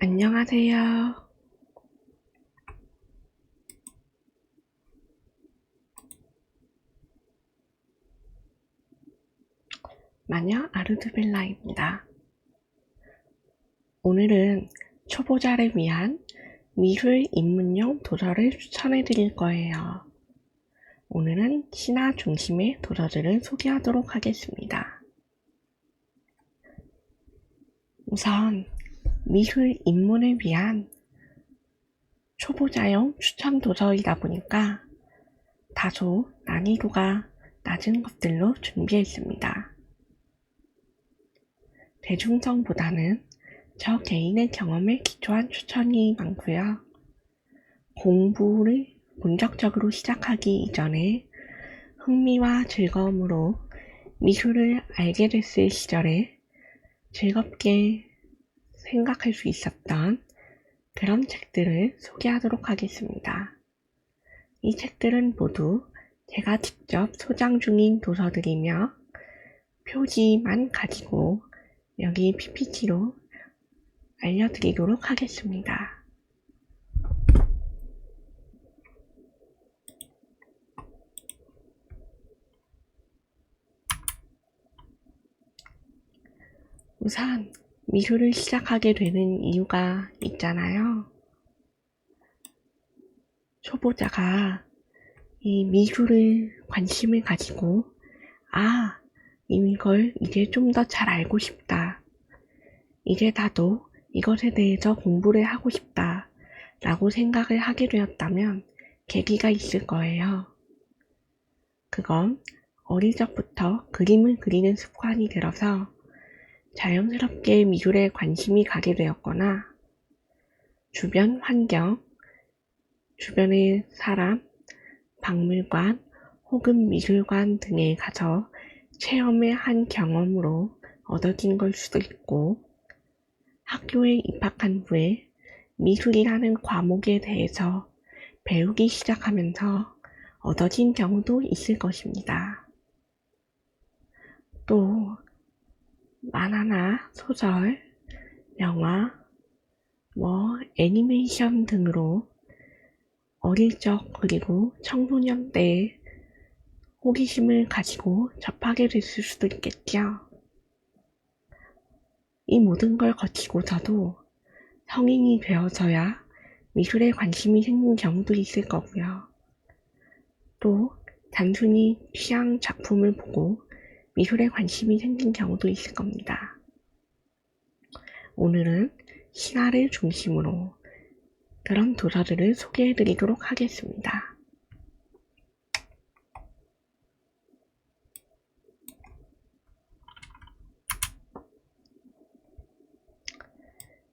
안녕하세요. 마녀 아르드벨라입니다. 오늘은 초보자를 위한 미술 입문용 도서를 추천해 드릴 거예요. 오늘은 신화 중심의 도서들을 소개하도록 하겠습니다. 우선 미술 입문을 위한 초보자용 추천 도서이다 보니까 다소 난이도가 낮은 것들로 준비했습니다. 대중성보다는 저 개인의 경험에 기초한 추천이 많고요. 공부를 본격적으로 시작하기 이전에 흥미와 즐거움으로 미술을 알게 됐을 시절에 즐겁게 생각할 수 있었던 그런 책들을 소개하도록 하겠습니다. 이 책들은 모두 제가 직접 소장 중인 도서들이며 표지만 가지고 여기 PPT로 알려드리도록 하겠습니다. 우선 미술을 시작하게 되는 이유가 있잖아요. 초보자가 이 미술을 관심을 가지고 이걸 이제 좀 더 잘 알고 싶다. 이제 나도 이것에 대해서 공부를 하고 싶다 라고 생각을 하게 되었다면 계기가 있을 거예요. 그건 어릴 적부터 그림을 그리는 습관이 들어서 자연스럽게 미술에 관심이 가게 되었거나 주변 환경, 주변의 사람, 박물관 혹은 미술관 등에 가서 체험을 한 경험으로 얻어진 걸 수도 있고 학교에 입학한 후에 미술이라는 과목에 대해서 배우기 시작하면서 얻어진 경우도 있을 것입니다. 또 만화나 소설, 영화, 애니메이션 등으로 어릴 적 그리고 청소년 때 호기심을 가지고 접하게 됐을 수도 있겠죠. 이 모든 걸 거치고서도 성인이 되어서야 미술에 관심이 생긴 경우도 있을 거고요. 또 단순히 취향 작품을 보고 미술에 관심이 생긴 경우도 있을 겁니다. 오늘은 신화를 중심으로 그런 도서들을 소개해 드리도록 하겠습니다.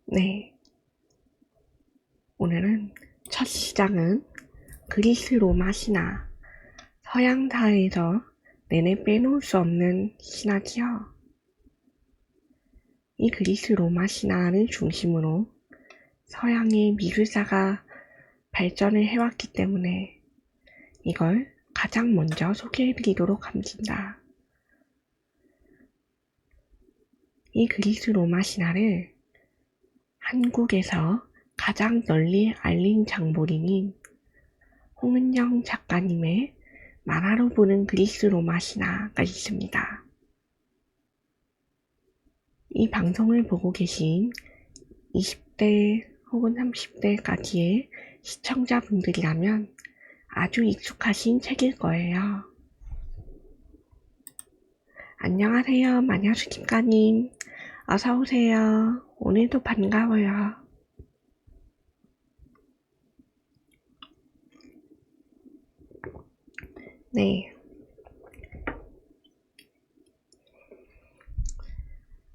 네, 오늘은 첫 시장은 그리스 로마 신화, 서양사에서 내내 빼놓을 수 없는 신화지요. 이 그리스 로마 신화를 중심으로 서양의 미술사가 발전을 해왔기 때문에 이걸 가장 먼저 소개해드리도록 합니다. 이 그리스 로마 신화를 한국에서 가장 널리 알린 장본인인 홍은영 작가님의 만화로 보는 그리스 로마 신화가 있습니다. 이 방송을 보고 계신 20대 혹은 30대까지의 시청자분들이라면 아주 익숙하신 책일 거예요. 안녕하세요, 마녀수집가님. 어서오세요. 오늘도 반가워요. 네.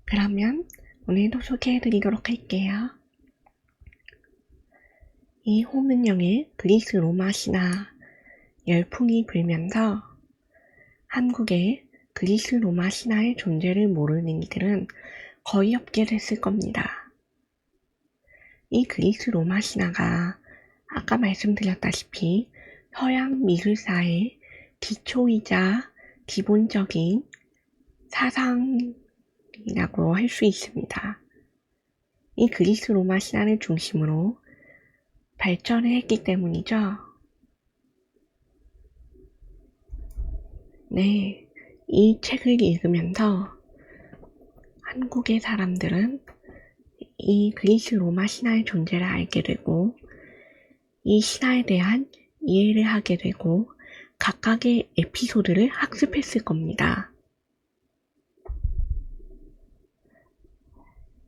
그러면 오늘도 소개해드리도록 할게요. 이 홍은영의 그리스 로마 신화 열풍이 불면서 한국의 그리스 로마 신화의 존재를 모르는 이들은 거의 없게 됐을 겁니다. 이 그리스 로마 신화가 아까 말씀드렸다시피 서양 미술사의 기초이자 기본적인 사상이라고 할 수 있습니다. 이 그리스 로마 신화를 중심으로 발전을 했기 때문이죠. 네, 이 책을 읽으면서 한국의 사람들은 이 그리스 로마 신화의 존재를 알게 되고 이 신화에 대한 이해를 하게 되고 각각의 에피소드를 학습했을 겁니다.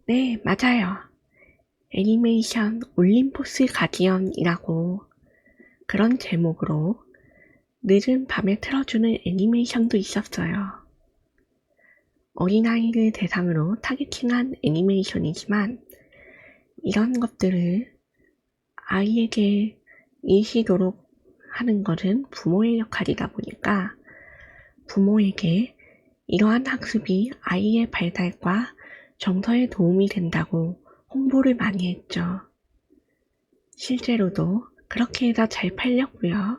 네, 맞아요. 애니메이션 올림포스 가디언이라고 그런 제목으로 늦은 밤에 틀어주는 애니메이션도 있었어요. 어린아이를 대상으로 타겟팅한 애니메이션이지만 이런 것들을 아이에게 이해시도록 하는 것은 부모의 역할이다 보니까 부모에게 이러한 학습이 아이의 발달과 정서에 도움이 된다고 홍보를 많이 했죠. 실제로도 그렇게 해서 잘 팔렸고요.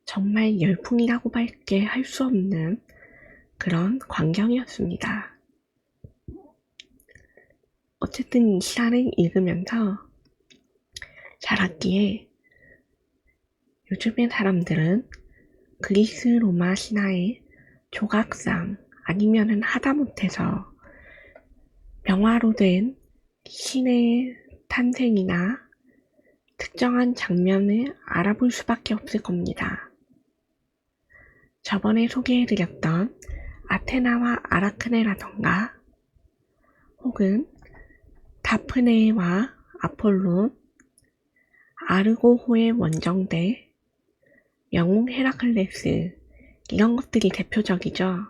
정말 열풍이라고밖에 할 수 없는 그런 광경이었습니다. 어쨌든 이 시를 읽으면서 자랐기에 요즘의 사람들은 그리스 로마 신화의 조각상 아니면은 하다못해서 명화로 된 신의 탄생이나 특정한 장면을 알아볼 수밖에 없을 겁니다. 저번에 소개해드렸던 아테나와 아라크네라던가 혹은 다프네와 아폴론, 아르고호의 원정대, 영웅 헤라클레스 이런 것들이 대표적이죠.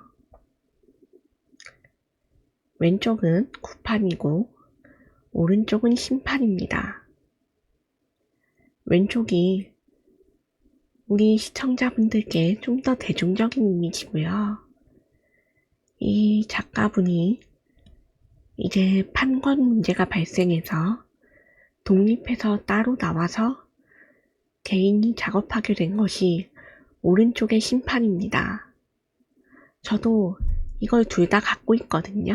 왼쪽은 구판이고 오른쪽은 심판입니다. 왼쪽이 우리 시청자분들께 좀 더 대중적인 이미지고요. 이 작가분이 이제 판권 문제가 발생해서 독립해서 따로 나와서 개인이 작업하게 된 것이 오른쪽의 심판입니다. 저도 이걸 둘 다 갖고 있거든요.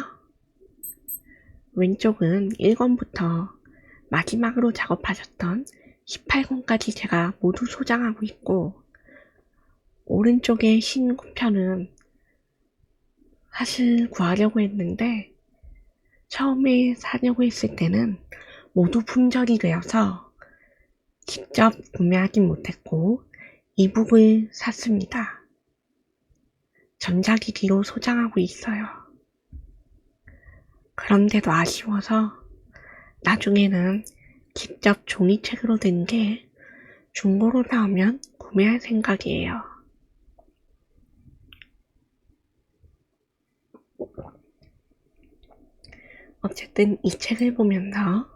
왼쪽은 1권부터 마지막으로 작업하셨던 18권까지 제가 모두 소장하고 있고 오른쪽의 신구편은 사실 구하려고 했는데 처음에 사려고 했을 때는 모두 품절이 되어서 직접 구매하진 못했고 이북을 샀습니다. 전자기기로 소장하고 있어요. 그런데도 아쉬워서 나중에는 직접 종이책으로 된 게 중고로 나오면 구매할 생각이에요. 어쨌든 이 책을 보면서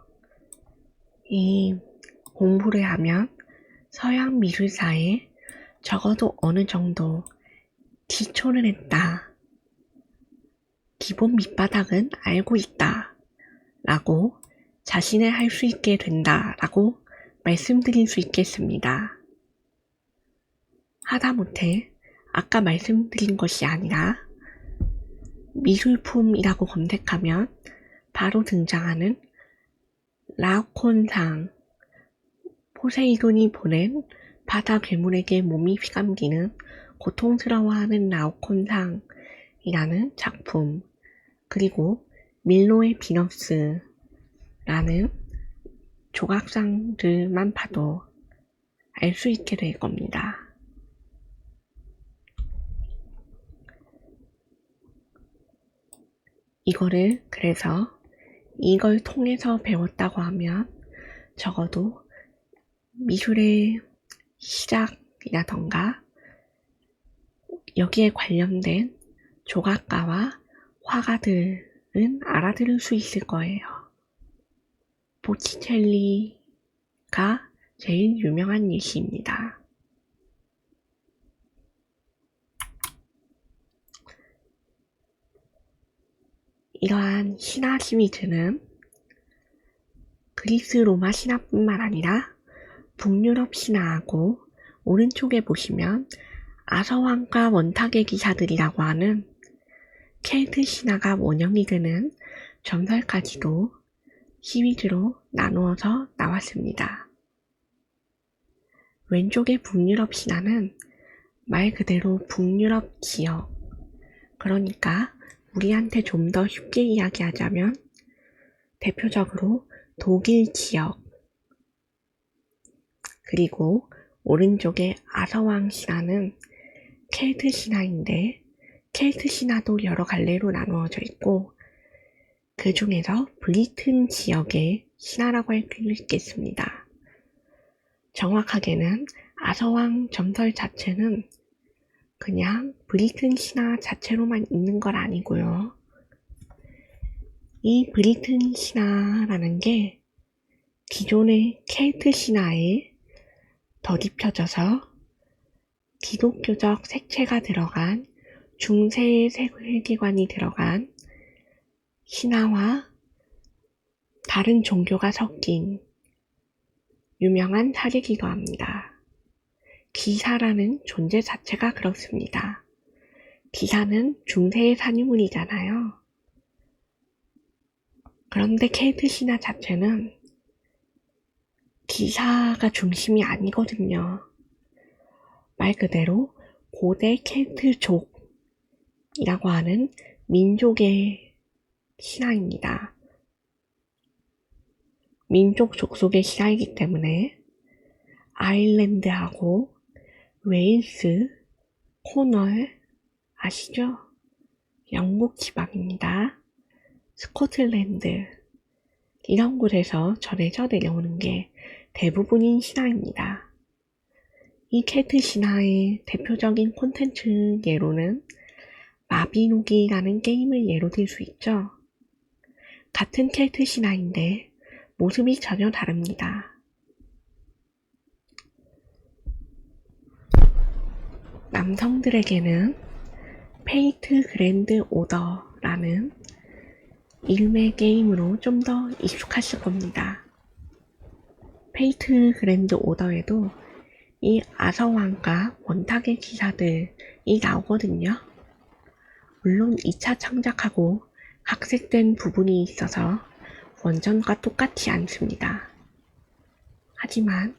이 공부를 하면 서양 미술사에 적어도 어느 정도 기초를 했다. 기본 밑바닥은 알고 있다. 라고 자신을 할 수 있게 된다. 라고 말씀드릴 수 있겠습니다. 하다못해 아까 말씀드린 것이 아니라 미술품이라고 검색하면 바로 등장하는 라오콘상, 포세이돈이 보낸 바다 괴물에게 몸이 휘감기는 고통스러워하는 라오콘상이라는 작품, 그리고 밀로의 비너스라는 조각상들만 봐도 알 수 있게 될 겁니다. 이거를 그래서 이걸 통해서 배웠다고 하면 적어도 미술의 시작이라던가 여기에 관련된 조각가와 화가들은 알아들을 수 있을 거예요. 보티첼리가 제일 유명한 예시입니다. 이러한 신화 시리즈는 그리스 로마 신화뿐만 아니라 북유럽 신화하고 오른쪽에 보시면 아서왕과 원탁의 기사들이라고 하는 켈트 신화가 원형이 되는 점설까지도 시리즈로 나누어서 나왔습니다. 왼쪽의 북유럽 신화는 말 그대로 북유럽 지역, 그러니까 우리한테 좀 더 쉽게 이야기하자면 대표적으로 독일 지역, 그리고 오른쪽의 아서왕 신화는 켈트 신화인데 켈트 신화도 여러 갈래로 나누어져 있고 그 중에서 브리튼 지역의 신화라고 할 수 있겠습니다. 정확하게는 아서왕 점설 자체는 그냥 브리튼 신화 자체로만 있는 건 아니고요. 이 브리튼 신화라는 게 기존의 켈트 신화에 덧입혀져서 기독교적 색채가 들어간 중세의 세계관이 들어간 신화와 다른 종교가 섞인 유명한 사례이기도 합니다. 기사라는 존재 자체가 그렇습니다. 기사는 중세의 산유물이잖아요. 그런데 켈트 신화 자체는 기사가 중심이 아니거든요. 말 그대로 고대 켈트족이라고 하는 민족의 신화입니다. 민족 족속의 신화이기 때문에 아일랜드하고 웨일스, 코널 아시죠? 영국 지방입니다. 스코틀랜드 이런 곳에서 전해져 내려오는 게 대부분인 신화입니다. 이 켈트 신화의 대표적인 콘텐츠 예로는 마비노기라는 게임을 예로 들 수 있죠. 같은 켈트 신화인데 모습이 전혀 다릅니다. 남성들에게는 페이트 그랜드 오더라는 이름의 게임으로 좀 더 익숙하실 겁니다. 페이트 그랜드 오더에도 이 아서왕과 원탁의 기사들이 나오거든요. 물론 2차 창작하고 각색된 부분이 있어서 원전과 똑같지 않습니다. 하지만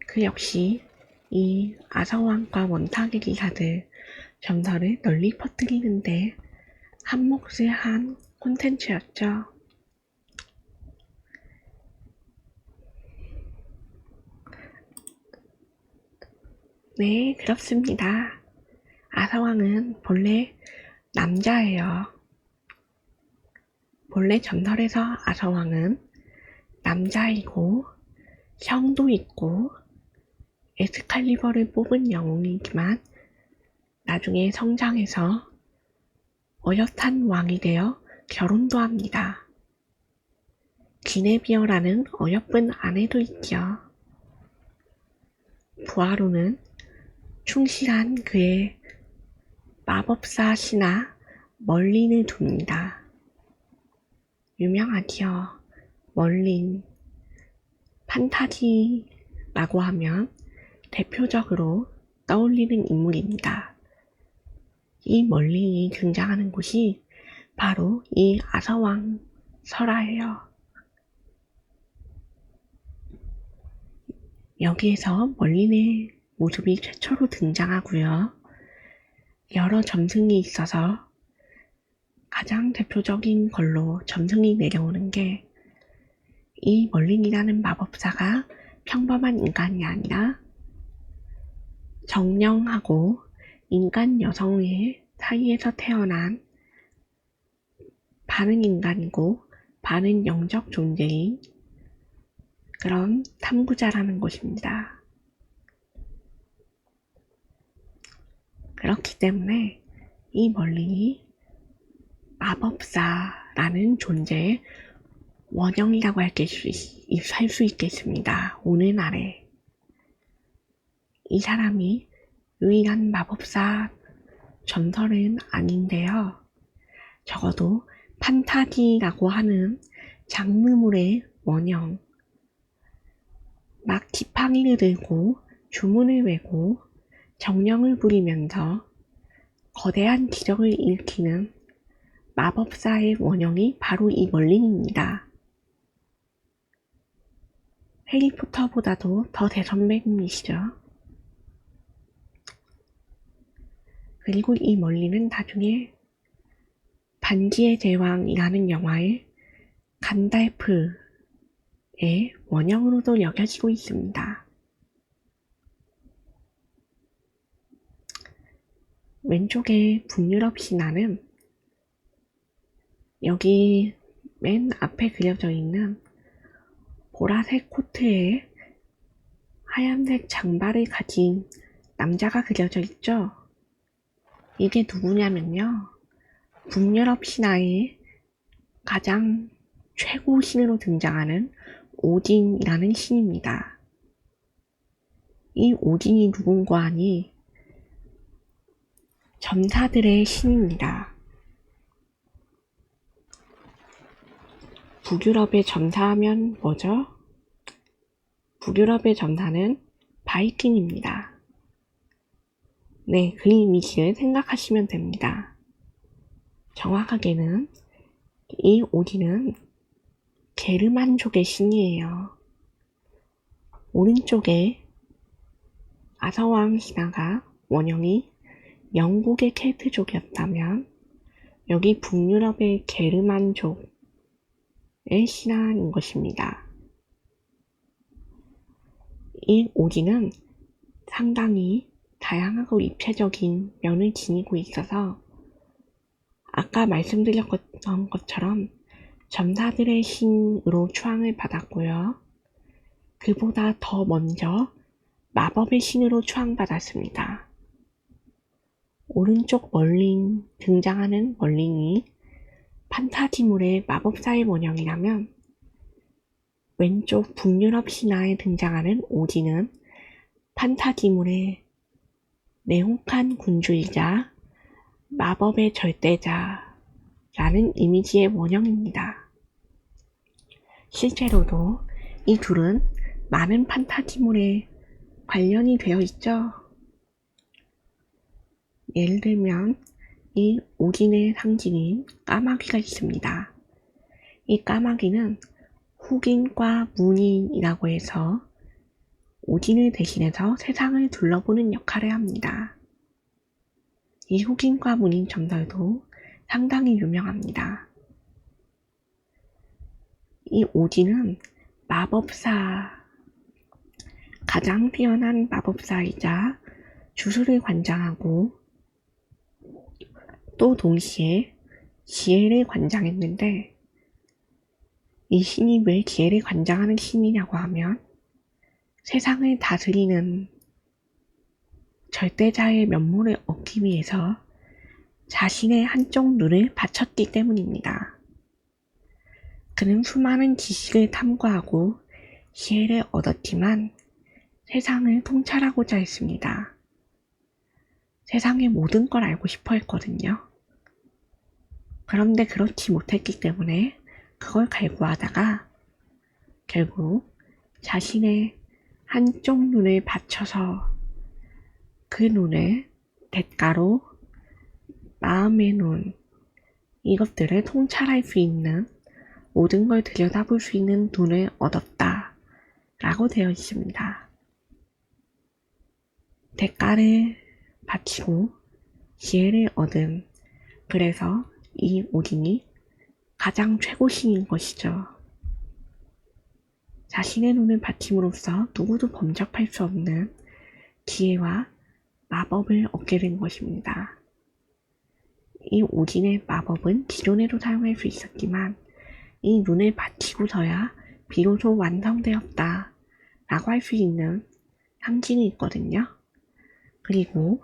그 역시 이 아서왕과 원탁의 기사들 전설을 널리 퍼뜨리는데 한 몫을 한 콘텐츠였죠. 네, 그렇습니다. 아서왕은 본래 남자예요. 본래 전설에서 아서왕은 남자이고 형도 있고 엑스칼리버를 뽑은 영웅이지만 나중에 성장해서 어엿한 왕이 되어 결혼도 합니다. 기네비어라는 어여쁜 아내도 있죠. 부하로는 충실한 그의 마법사 신하 멀린을 둡니다. 유명하지요. 멀린. 판타지라고 하면 대표적으로 떠올리는 인물입니다. 이 멀린이 등장하는 곳이 바로 이 아서왕 설화예요. 여기에서 멀린의 모습이 최초로 등장하고요. 여러 점승이 있어서 가장 대표적인 걸로 점승이 내려오는 게 이 멀린이라는 마법사가 평범한 인간이 아니라 정령하고 인간 여성의 사이에서 태어난 반은 인간이고 반은 영적 존재인 그런 탐구자라는 것입니다. 그렇기 때문에 이 멀린이 마법사라는 존재의 원형이라고 할 수 있겠습니다. 오늘날에 이 사람이 유일한 마법사 전설은 아닌데요. 적어도 판타지라고 하는 장르물의 원형, 막 지팡이를 들고 주문을 외고 정령을 부리면서 거대한 기적을 일으키는 마법사의 원형이 바로 이 멀린입니다. 해리포터보다도 더 대선배님이시죠. 그리고 이 멀린은 나중에 반지의 제왕이라는 영화의 간달프의 원형으로도 여겨지고 있습니다. 왼쪽에 북유럽 신화는 여기 맨 앞에 그려져 있는 보라색 코트에 하얀색 장발을 가진 남자가 그려져 있죠. 이게 누구냐면요. 북유럽 신화의 가장 최고 신으로 등장하는 오딘이라는 신입니다. 이 오딘이 누군가 하니 점사들의 신입니다. 북유럽의 점사하면 뭐죠? 북유럽의 점사는 바이킹입니다. 네, 그 이미지를 생각하시면 됩니다. 정확하게는 이 오딘은 게르만족의 신이에요. 오른쪽에 아서왕 신화가 원형이 영국의 켈트족이었다면 여기 북유럽의 게르만족의 신화인 것입니다. 이 오딘은 상당히 다양하고 입체적인 면을 지니고 있어서 아까 말씀드렸던 것처럼 점사들의 신으로 추앙을 받았고요. 그보다 더 먼저 마법의 신으로 추앙받았습니다. 오른쪽 멀린 등장하는 멀린이 판타지물의 마법사의 원형이라면 왼쪽 북유럽 신화에 등장하는 오딘은 판타지물의 냉혹한 군주이자 마법의 절대자라는 이미지의 원형입니다. 실제로도 이 둘은 많은 판타지물에 관련이 되어 있죠. 예를 들면 이 오딘의 상징인 까마귀가 있습니다. 이 까마귀는 흑인과 문인이라고 해서 오딘을 대신해서 세상을 둘러보는 역할을 합니다. 이 흑인과 문인 점설도 상당히 유명합니다. 이 오딘은 가장 뛰어난 마법사이자 주술을 관장하고 또 동시에 지혜를 관장했는데 이 신이 왜 지혜를 관장하는 신이냐고 하면 세상을 다스리는 절대자의 면모를 얻기 위해서 자신의 한쪽 눈을 바쳤기 때문입니다. 그는 수많은 지식을 탐구하고 지혜를 얻었지만 세상을 통찰하고자 했습니다. 세상의 모든 걸 알고 싶어 했거든요. 그런데 그렇지 못했기 때문에 그걸 갈구하다가 결국 자신의 한쪽 눈을 바쳐서 그 눈을 대가로 마음의 눈, 이것들을 통찰할 수 있는 모든 걸 들여다볼 수 있는 눈을 얻었다 라고 되어 있습니다. 대가를 바치고 지혜를 얻은, 그래서 이 오딘이 가장 최고신인 것이죠. 자신의 눈을 바침으로써 누구도 범접할 수 없는 지혜와 마법을 얻게 된 것입니다. 이 오딘의 마법은 기존에도 사용할 수 있었지만 이 눈을 바치고서야 비로소 완성되었다 라고 할 수 있는 상징이 있거든요. 그리고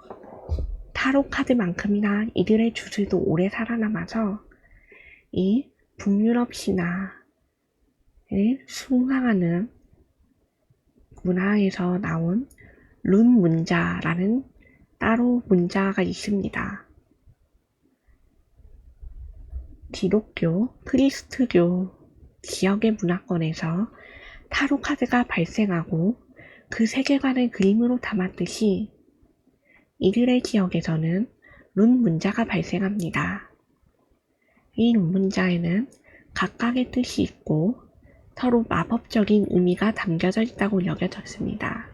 타로 카드만큼이나 이들의 주술도 오래 살아남아서 이 북유럽 신화를 숭상하는 문화에서 나온 룬 문자라는 따로 문자가 있습니다. 기독교, 크리스트교 지역의 문화권에서 타로 카드가 발생하고 그 세계관을 그림으로 담았듯이 이들의 지역에서는 룬 문자가 발생합니다. 이 논문자에는 각각의 뜻이 있고 서로 마법적인 의미가 담겨져 있다고 여겨졌습니다.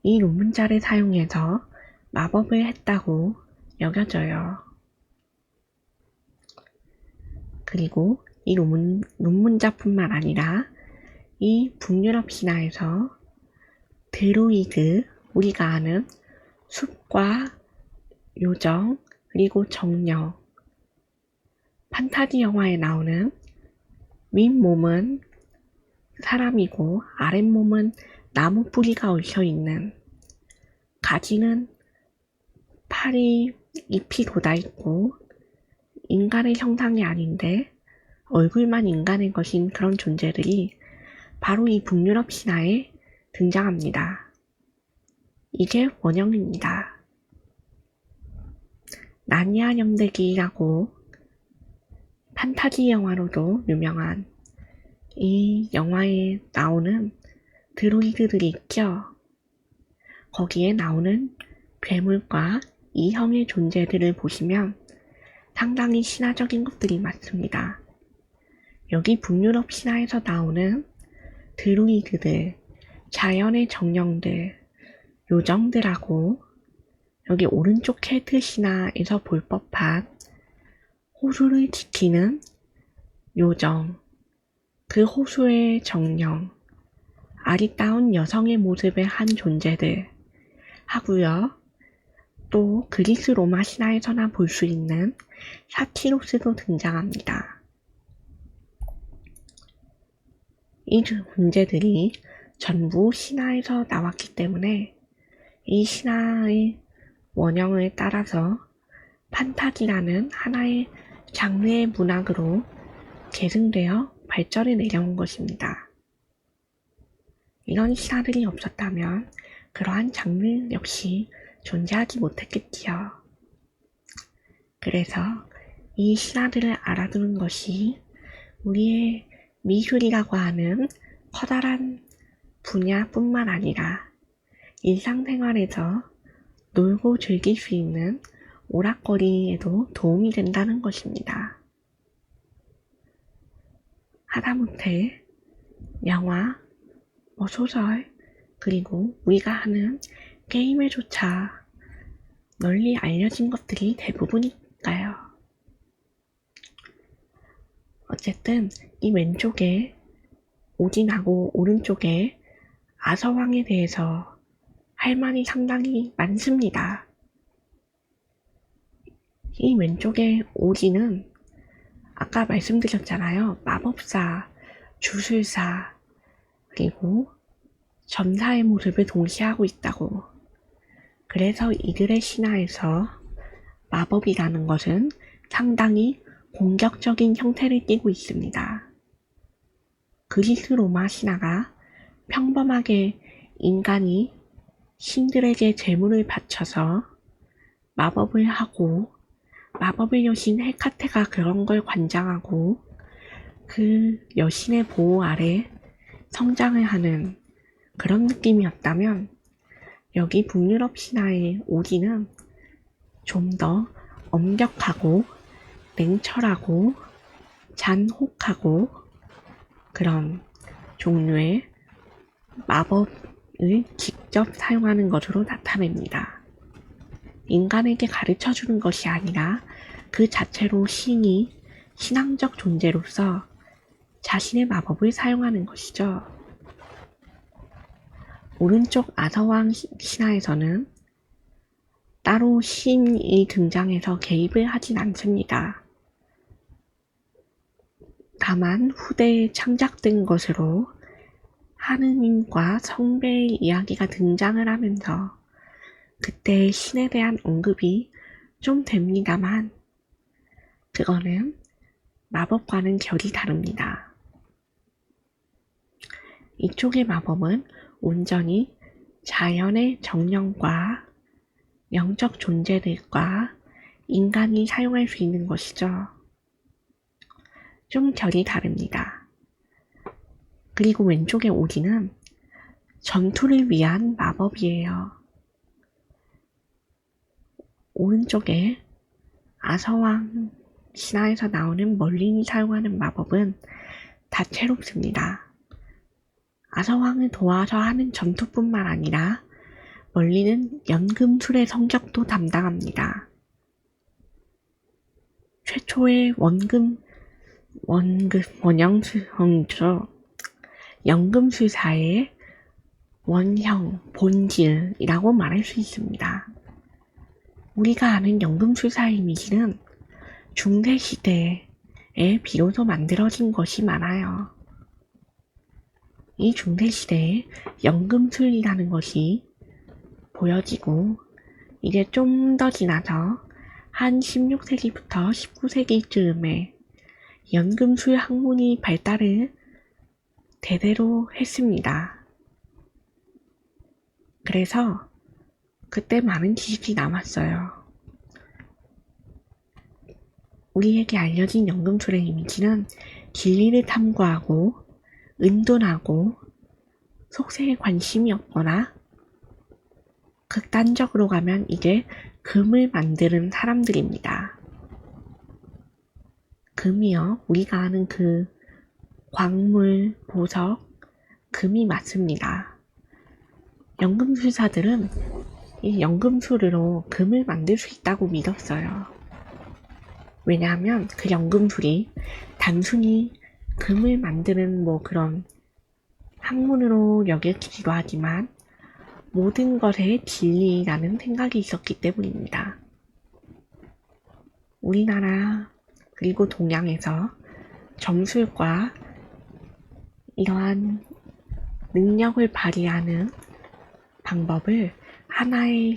이 논문자를 사용해서 마법을 했다고 여겨져요. 그리고 이 논문자뿐만 아니라 이 북유럽 신화에서 드루이드, 우리가 아는 숲과 요정, 그리고 정령, 판타지 영화에 나오는 윗몸은 사람이고 아랫몸은 나무 뿌리가 얽혀있는, 가지는 팔이 잎이 돋아있고 인간의 형상이 아닌데 얼굴만 인간의 것인 그런 존재들이 바로 이 북유럽 신화에 등장합니다. 이게 원형입니다. 나니아 영대기라고 판타지 영화로도 유명한 이 영화에 나오는 드루이드들이 있죠. 거기에 나오는 괴물과 이형의 존재들을 보시면 상당히 신화적인 것들이 많습니다. 여기 북유럽 신화에서 나오는 드루이드들, 자연의 정령들, 요정들하고 여기 오른쪽 켈트 신화에서 볼 법한 호수를 지키는 요정, 그 호수의 정령, 아리따운 여성의 모습을 한 존재들 하고요. 또 그리스 로마 신화에서나 볼 수 있는 사티로스도 등장합니다. 이 존재들이 전부 신화에서 나왔기 때문에 이 신화의 원형을 따라서 판타지라는 하나의 장르의 문학으로 계승되어 발전해 내려온 것입니다. 이런 신화들이 없었다면 그러한 장르 역시 존재하지 못했겠지요. 그래서 이 신화들을 알아두는 것이 우리의 미술이라고 하는 커다란 분야뿐만 아니라 일상생활에서 놀고 즐길 수 있는 오락거리에도 도움이 된다는 것입니다. 하다못해 영화, 소설, 그리고 우리가 하는 게임에조차 널리 알려진 것들이 대부분이니까요. 어쨌든 이 왼쪽에 오딘하고 오른쪽에 아서왕에 대해서 할 말이 상당히 많습니다. 이 왼쪽에 오딘은 아까 말씀드렸잖아요. 마법사, 주술사, 그리고 전사의 모습을 동시에 하고 있다고. 그래서 이들의 신화에서 마법이라는 것은 상당히 공격적인 형태를 띠고 있습니다. 그리스 로마 신화가 평범하게 인간이 신들에게 제물을 바쳐서 마법을 하고 마법의 여신 헤카테가 그런 걸 관장하고 그 여신의 보호 아래 성장을 하는 그런 느낌이었다면 여기 북유럽 신화의 오딘은 좀 더 엄격하고 냉철하고 잔혹하고 그런 종류의 마법을 직접 사용하는 것으로 나타냅니다. 인간에게 가르쳐주는 것이 아니라 그 자체로 신이 신앙적 존재로서 자신의 마법을 사용하는 것이죠. 오른쪽 아서왕 신화에서는 따로 신이 등장해서 개입을 하진 않습니다. 다만 후대에 창작된 것으로 하느님과 성배의 이야기가 등장을 하면서 그때의 신에 대한 언급이 좀 됩니다만 그거는 마법과는 결이 다릅니다. 이쪽의 마법은 온전히 자연의 정령과 영적 존재들과 인간이 사용할 수 있는 것이죠. 좀 결이 다릅니다. 그리고 왼쪽의 오딘은 전투를 위한 마법이에요. 오른쪽에 아서왕 신화에서 나오는 멀린이 사용하는 마법은 다채롭습니다. 아서왕을 도와서 하는 전투뿐만 아니라 멀린은 연금술의 성격도 담당합니다. 최초의 원형술형이죠. 연금술사의 원형, 본질이라고 말할 수 있습니다. 우리가 아는 연금술사의 이미지는 중세시대에 비로소 만들어진 것이 많아요. 이 중세시대에 연금술이라는 것이 보여지고 이제 좀 더 지나서 한 16세기부터 19세기쯤에 연금술 학문이 발달을 대대로 했습니다. 그래서 그때 많은 지식이 남았어요. 우리에게 알려진 연금술의 이미지는 진리를 탐구하고 은둔하고 속세에 관심이 없거나 극단적으로 가면 이제 금을 만드는 사람들입니다. 금이요, 우리가 아는 그 광물, 보석, 금이 맞습니다. 연금술사들은 이 연금술으로 금을 만들 수 있다고 믿었어요. 왜냐하면 그 연금술이 단순히 금을 만드는 뭐 그런 학문으로 여겨지기도 하지만 모든 것의 진리라는 생각이 있었기 때문입니다. 우리나라 그리고 동양에서 점술과 이러한 능력을 발휘하는 방법을 하나의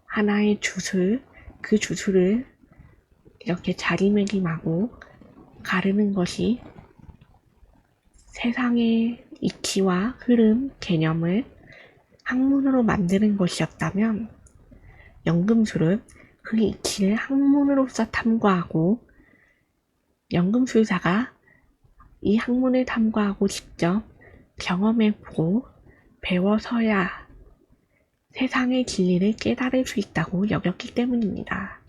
하나의 주술, 그 주술을 이렇게 자리매김하고 가르는 것이 세상의 이치와 흐름, 개념을 학문으로 만드는 것이었다면 연금술은 그 이치를 학문으로서 탐구하고 연금술사가 이 학문을 탐구하고 직접 경험해보고 배워서야 세상의 진리를 깨달을 수 있다고 여겼기 때문입니다.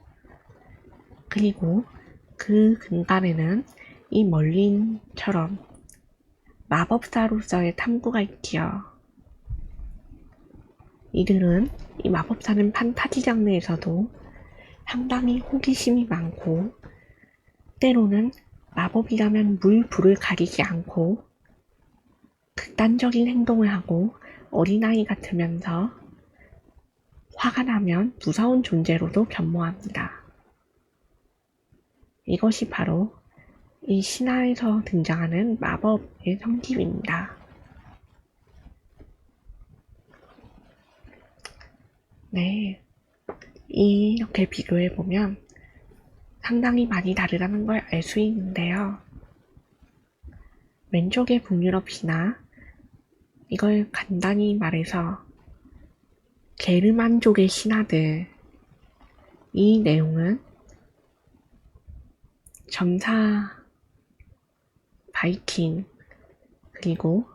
그리고 그 근간에는 이 멀린처럼 마법사로서의 탐구가 있지요. 이들은 이 마법사는 판타지 장르에서도 상당히 호기심이 많고 때로는 마법이라면 물, 불을 가리지 않고 극단적인 행동을 하고 어린아이 같으면서 화가 나면 무서운 존재로도 변모합니다. 이것이 바로 이 신화에서 등장하는 마법의 성질입니다. 네, 이렇게 비교해보면 상당히 많이 다르다는 걸 알 수 있는데요. 왼쪽의 북유럽 신화, 이걸 간단히 말해서 게르만족의 신화들, 이 내용은 점사, 바이킹, 그리고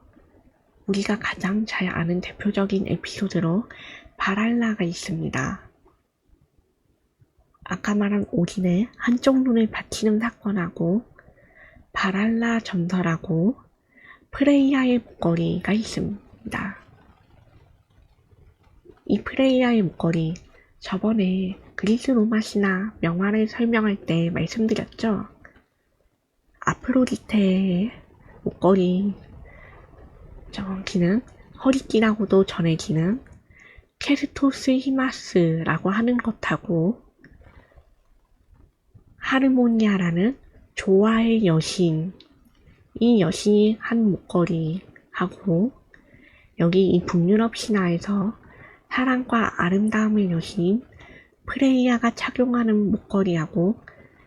우리가 가장 잘 아는 대표적인 에피소드로 바랄라가 있습니다. 아까 말한 오딘의 한쪽 눈을 바치는 사건하고 바랄라 점설하고 프레이야의 목걸이가 있습니다. 이 프레이야의 목걸이, 저번에 그리스 로마 신화 명화를 설명할 때 말씀드렸죠. 아프로디테의 목걸이, 정확히는 허리띠라고도 전해지는 케르토스 히마스라고 하는 것하고 하르모니아라는 조화의 여신, 이 여신이 한 목걸이하고 여기 이 북유럽 신화에서 사랑과 아름다움의 여신 프레이야가 착용하는 목걸이하고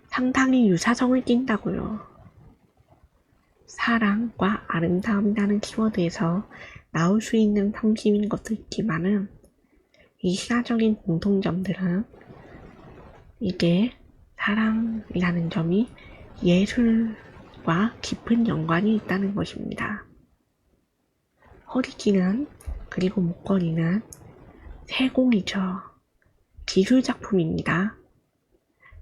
상당히 유사성을 띈다고요. 사랑과 아름다움이라는 키워드에서 나올 수 있는 성질인 것도 있지만은 이 신화적인 공통점들은 이게 사랑이라는 점이 예술과 깊은 연관이 있다는 것입니다. 허리띠는 그리고 목걸이는 세공이죠. 기술작품입니다.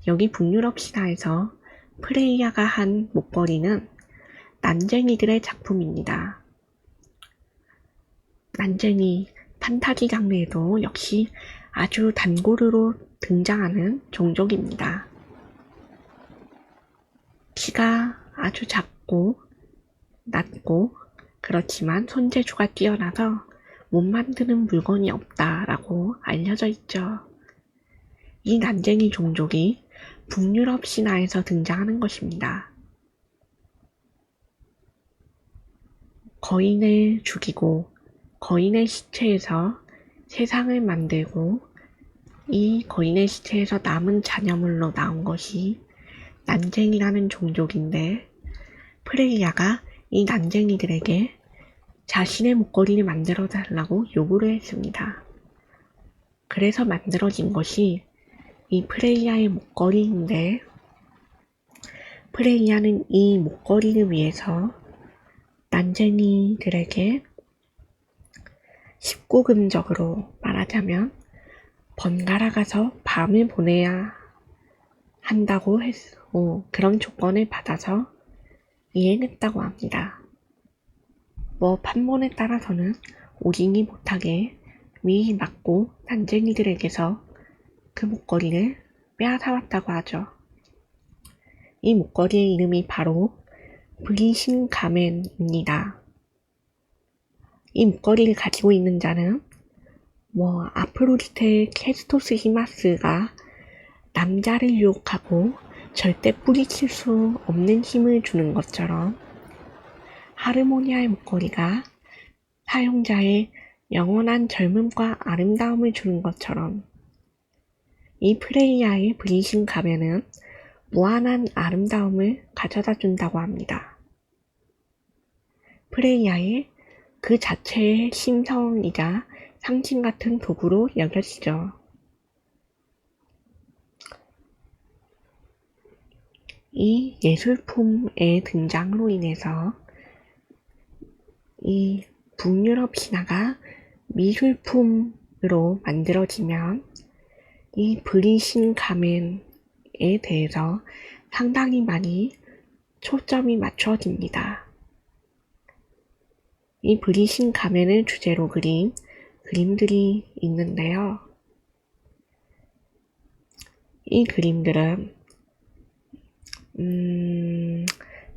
여기 북유럽 신화에서 프레이야가 한 목걸이는 난쟁이들의 작품입니다. 난쟁이, 판타지 장르에도 역시 아주 단골으로 등장하는 종족입니다. 키가 아주 작고 낮고 그렇지만 손재주가 뛰어나서 못 만드는 물건이 없다라고 알려져 있죠. 이 난쟁이 종족이 북유럽 신화에서 등장하는 것입니다. 거인을 죽이고 거인의 시체에서 세상을 만들고 이 거인의 시체에서 남은 잔여물로 나온 것이 난쟁이라는 종족인데 프레이야가 이 난쟁이들에게 자신의 목걸이를 만들어 달라고 요구를 했습니다. 그래서 만들어진 것이 이 프레이야의 목걸이인데 프레이야는 이 목걸이를 위해서 난쟁이들에게 19금적으로 말하자면 번갈아 가서 밤을 보내야 한다고 했고 그런 조건을 받아서 이행했다고 합니다. 판본에 따라서는 오징이 못하게 미리 맞고 난쟁이들에게서 그 목걸이를 빼앗아왔다고 하죠. 이 목걸이의 이름이 바로 브리신 가멘입니다. 이 목걸이를 가지고 있는 자는 아프로디테 캐스토스 히마스가 남자를 유혹하고 절대 뿌리칠 수 없는 힘을 주는 것처럼 하르모니아의 목걸이가 사용자의 영원한 젊음과 아름다움을 주는 것처럼 이 프레이야의 브리신 가면은 무한한 아름다움을 가져다 준다고 합니다. 프레이야의 그 자체의 신성이자 상징 같은 도구로 여겨지죠. 이 예술품의 등장으로 인해서 이 북유럽 신화가 미술품으로 만들어지면 이 브리신 가멘에 대해서 상당히 많이 초점이 맞춰집니다. 이 브리신 가멘을 주제로 그린 그림들이 있는데요. 이 그림들은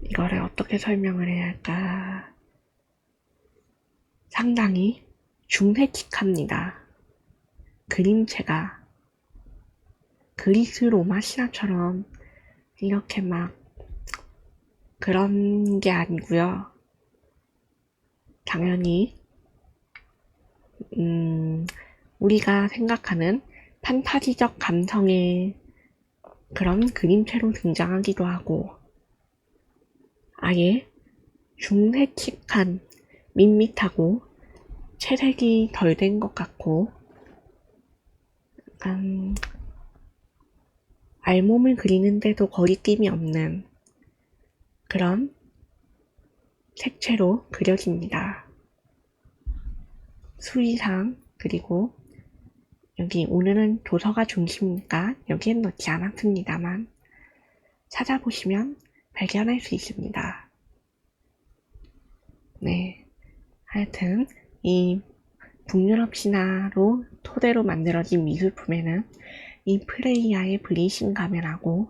이거를 어떻게 설명을 해야 할까? 상당히 중세틱합니다. 그림체가 그리스 로마 신화처럼 이렇게 막 그런 게 아니고요. 당연히 우리가 생각하는 판타지적 감성의 그런 그림체로 등장하기도 하고 아예 중세틱한 밋밋하고 채색이 덜 된 것 같고 약간 알몸을 그리는데도 거리낌이 없는 그런 색채로 그려집니다. 수의상 그리고 여기 오늘은 도서가 중심이니까 여기엔 넣지 않았습니다만 찾아보시면 발견할 수 있습니다. 네, 하여튼 이 북유럽 신화로 토대로 만들어진 미술품에는 이 프레이야의 브리신 가면하고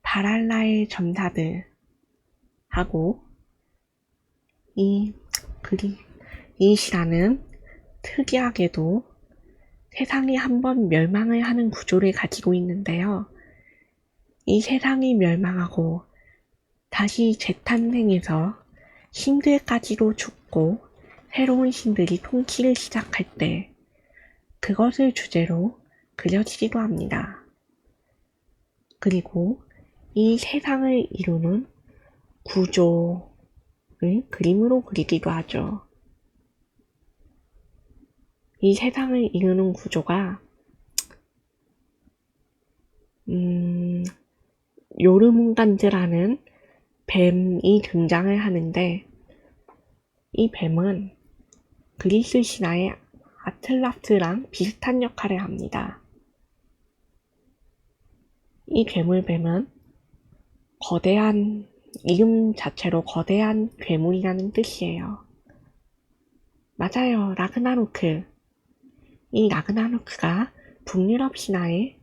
바랄라의 점사들 하고 이 신화는 특이하게도 세상이 한번 멸망을 하는 구조를 가지고 있는데요. 이 세상이 멸망하고 다시 재탄생해서 신들까지도 죽고 새로운 신들이 통치를 시작할 때 그것을 주제로 그려지기도 합니다. 그리고 이 세상을 이루는 구조를 그림으로 그리기도 하죠. 이 세상을 이루는 구조가 요르문간드라는 뱀이 등장을 하는데 이 뱀은 그리스 신화의 아틀라스랑 비슷한 역할을 합니다. 이 괴물뱀은 거대한, 이름 자체로 거대한 괴물이라는 뜻이에요. 맞아요, 라그나로크. 이 라그나로크가 북유럽 신화의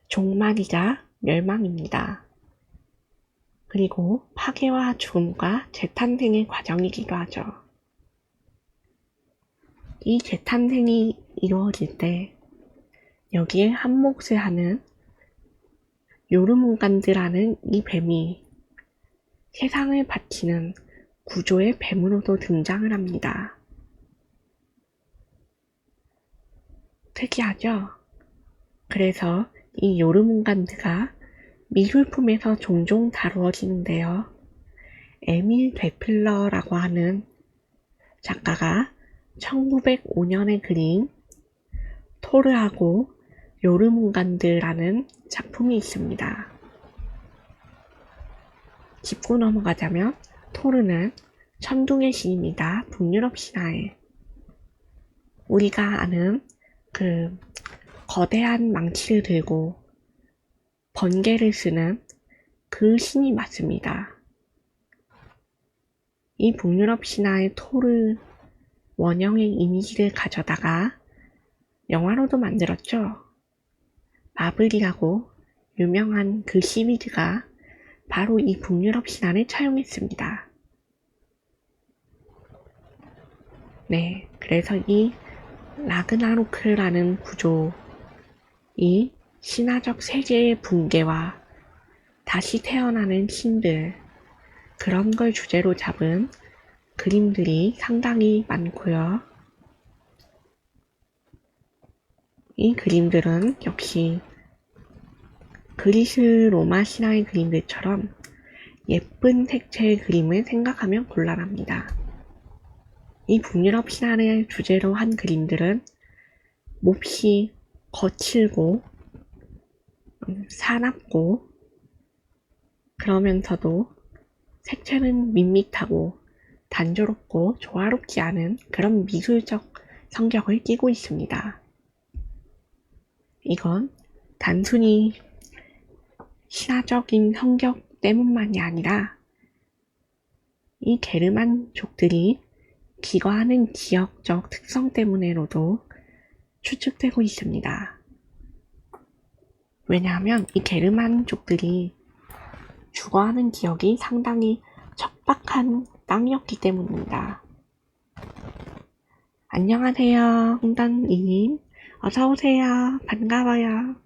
종말이자 멸망입니다. 그리고 파괴와 죽음과 재탄생의 과정이기도 하죠. 이 재탄생이 이루어질 때 여기에 한몫을 하는 요르문간드라는 이 뱀이 세상을 바치는 구조의 뱀으로도 등장을 합니다. 특이하죠? 그래서 이 요르문간드가 미술품에서 종종 다루어지는데요. 에밀 데플러라고 하는 작가가 1905년에 그린 토르하고 요르문간드라는 작품이 있습니다. 짚고 넘어가자면 토르는 천둥의 신입니다. 북유럽 신화에 우리가 아는 그 거대한 망치를 들고 번개를 쓰는 그 신이 맞습니다. 이 북유럽 신화의 토르 원형의 이미지를 가져다가 영화로도 만들었죠. 마블이라고 유명한 그 시리즈가 바로 이 북유럽 신화를 차용했습니다. 네, 그래서 이 라그나로크라는 구조, 이 신화적 세계의 붕괴와 다시 태어나는 신들, 그런 걸 주제로 잡은 그림들이 상당히 많고요. 이 그림들은 역시 그리스 로마 신화의 그림들처럼 예쁜 색채의 그림을 생각하면 곤란합니다. 이 북유럽 신화를 주제로 한 그림들은 몹시 거칠고 사납고 그러면서도 색채는 밋밋하고 단조롭고 조화롭지 않은 그런 미술적 성격을 띠고 있습니다. 이건 단순히 신화적인 성격 때문만이 아니라 이 게르만족들이 기거하는 지역적 특성 때문에로도 추측되고 있습니다. 왜냐하면 이 게르만족들이 주거하는 지역이 상당히 척박한 땅이었기 때문입니다. 안녕하세요, 홍단이님. 어서오세요. 반가워요.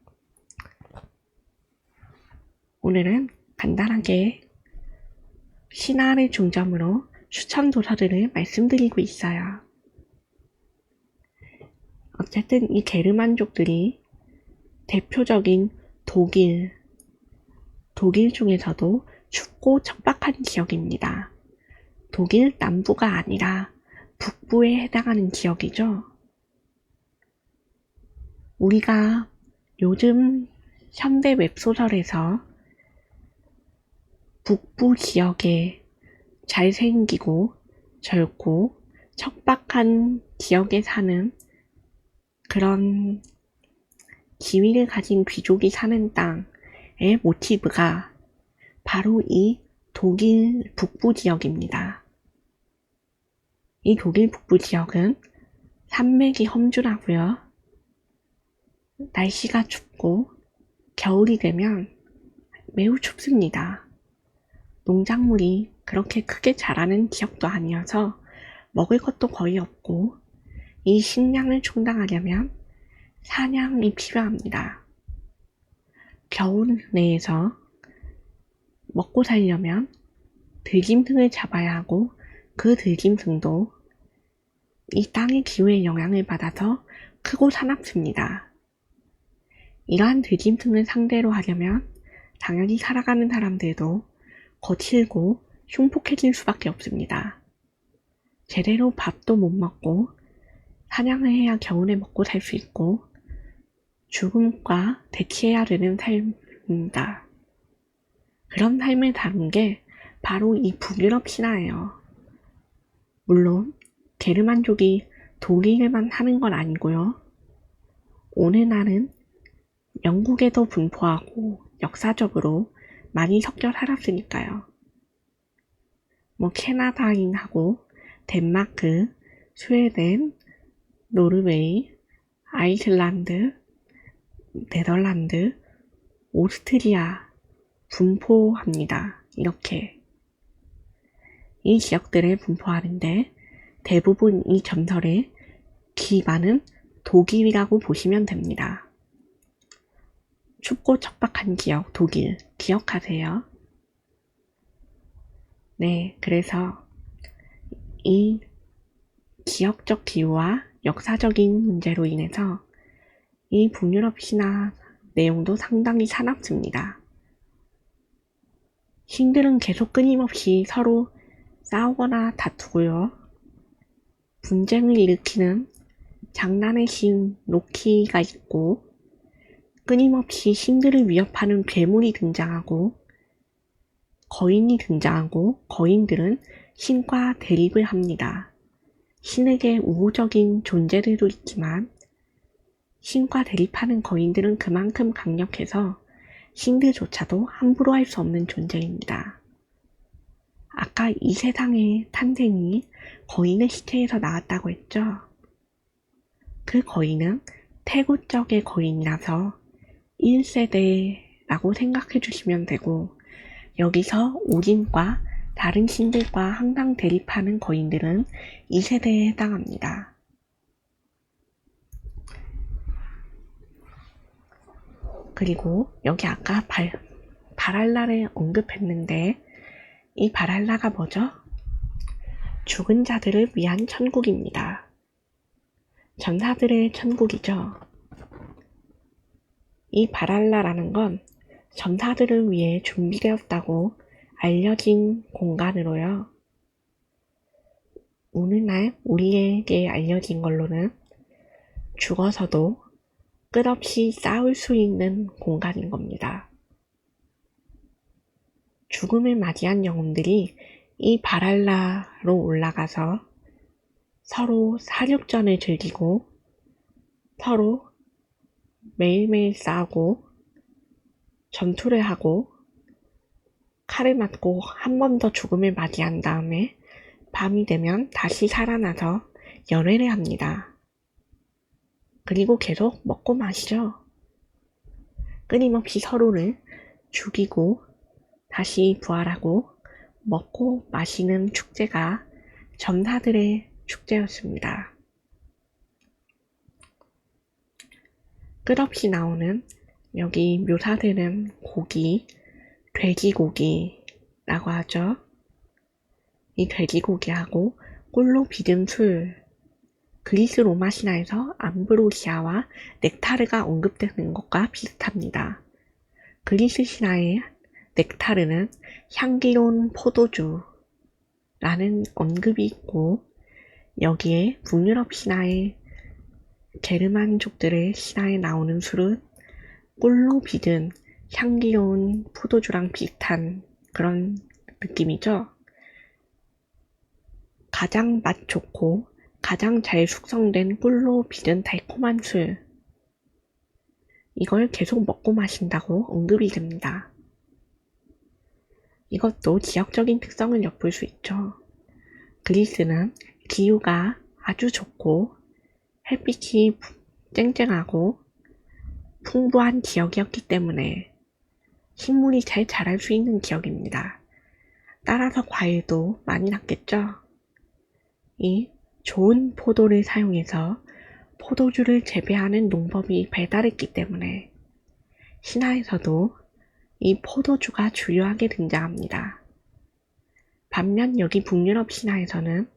오늘은 간단하게 신화를 중점으로 추천 도서들을 말씀드리고 있어요. 어쨌든 이 게르만족들이 대표적인 독일 중에서도 춥고 척박한 지역입니다. 독일 남부가 아니라 북부에 해당하는 지역이죠. 우리가 요즘 현대 웹소설에서 북부 지역에 잘생기고 젊고 척박한 지역에 사는 그런 지위를 가진 귀족이 사는 땅의 모티브가 바로 이 독일 북부 지역입니다. 이 독일 북부 지역은 산맥이 험준하고요. 날씨가 춥고 겨울이 되면 매우 춥습니다. 농작물이 그렇게 크게 자라는 지역도 아니어서 먹을 것도 거의 없고 이 식량을 충당하려면 사냥이 필요합니다. 겨울 내에서 먹고 살려면 들짐승을 잡아야 하고 그 들짐승도 이 땅의 기후의 영향을 받아서 크고 사납습니다. 이러한 들짐승을 상대로 하려면 당연히 살아가는 사람들도 거칠고 흉폭해질 수밖에 없습니다. 제대로 밥도 못 먹고 사냥을 해야 겨울에 먹고 살 수 있고 죽음과 대치해야 되는 삶입니다. 그런 삶을 다룬 게 바로 이 북유럽 신화예요. 물론 게르만족이 독일만 하는 건 아니고요. 오늘날은 영국에도 분포하고 역사적으로 많이 섞여 살았으니까요. 캐나다인하고 덴마크, 스웨덴, 노르웨이, 아이슬란드, 네덜란드, 오스트리아 분포합니다. 이렇게 이 지역들을 분포하는데 대부분 이 전설의 기반은 독일이라고 보시면 됩니다. 춥고 척박한 지역 독일 기억하세요. 네, 그래서 이 지역적 기후와 역사적인 문제로 인해서 이 북유럽 신화 내용도 상당히 사납습니다. 신들은 계속 끊임없이 서로 싸우거나 다투고요. 분쟁을 일으키는 장난의 신 로키가 있고 끊임없이 신들을 위협하는 괴물이 등장하고 거인이 등장하고 거인들은 신과 대립을 합니다. 신에게 우호적인 존재들도 있지만 신과 대립하는 거인들은 그만큼 강력해서 신들조차도 함부로 할 수 없는 존재입니다. 아까 이 세상의 탄생이 거인의 시체에서 나왔다고 했죠? 그 거인은 태고적의 거인이라서 1세대라고 생각해 주시면 되고 여기서 오딘과 다른 신들과 항상 대립하는 거인들은 2세대에 해당합니다. 그리고 여기 아까 발할라를 언급했는데 이 발할라가 뭐죠? 죽은 자들을 위한 천국입니다. 전사들의 천국이죠. 이 발할라라는 건 전사들을 위해 준비되었다고 알려진 공간으로요. 오늘날 우리에게 알려진 걸로는 죽어서도 끝없이 싸울 수 있는 공간인 겁니다. 죽음을 맞이한 영혼들이 이 발할라로 올라가서 서로 사륙전을 즐기고 서로 매일매일 싸우고 전투를 하고 칼을 맞고 한 번 더 죽음을 맞이한 다음에 밤이 되면 다시 살아나서 연회를 합니다. 그리고 계속 먹고 마시죠. 끊임없이 서로를 죽이고 다시 부활하고 먹고 마시는 축제가 전사들의 축제였습니다. 끝없이 나오는 여기 묘사되는 고기, 돼지고기라고 하죠. 이 돼지고기하고 꿀로 비든 술, 그리스 로마 신화에서 암브로시아와 넥타르가 언급되는 것과 비슷합니다. 그리스 신화의 넥타르는 향기로운 포도주라는 언급이 있고 여기에 북유럽 신화의 게르만족들의 신화에 나오는 술은 꿀로 비든 향기로운 포도주랑 비슷한 그런 느낌이죠. 가장 맛 좋고 가장 잘 숙성된 꿀로 비든 달콤한 술, 이걸 계속 먹고 마신다고 언급이 됩니다. 이것도 지역적인 특성을 엿볼 수 있죠. 그리스는 기후가 아주 좋고 햇빛이 쨍쨍하고 풍부한 지역이었기 때문에 식물이 잘 자랄 수 있는 지역입니다. 따라서 과일도 많이 났겠죠. 이 좋은 포도를 사용해서 포도주를 재배하는 농법이 발달했기 때문에 신화에서도 이 포도주가 주요하게 등장합니다. 반면 여기 북유럽 신화에서는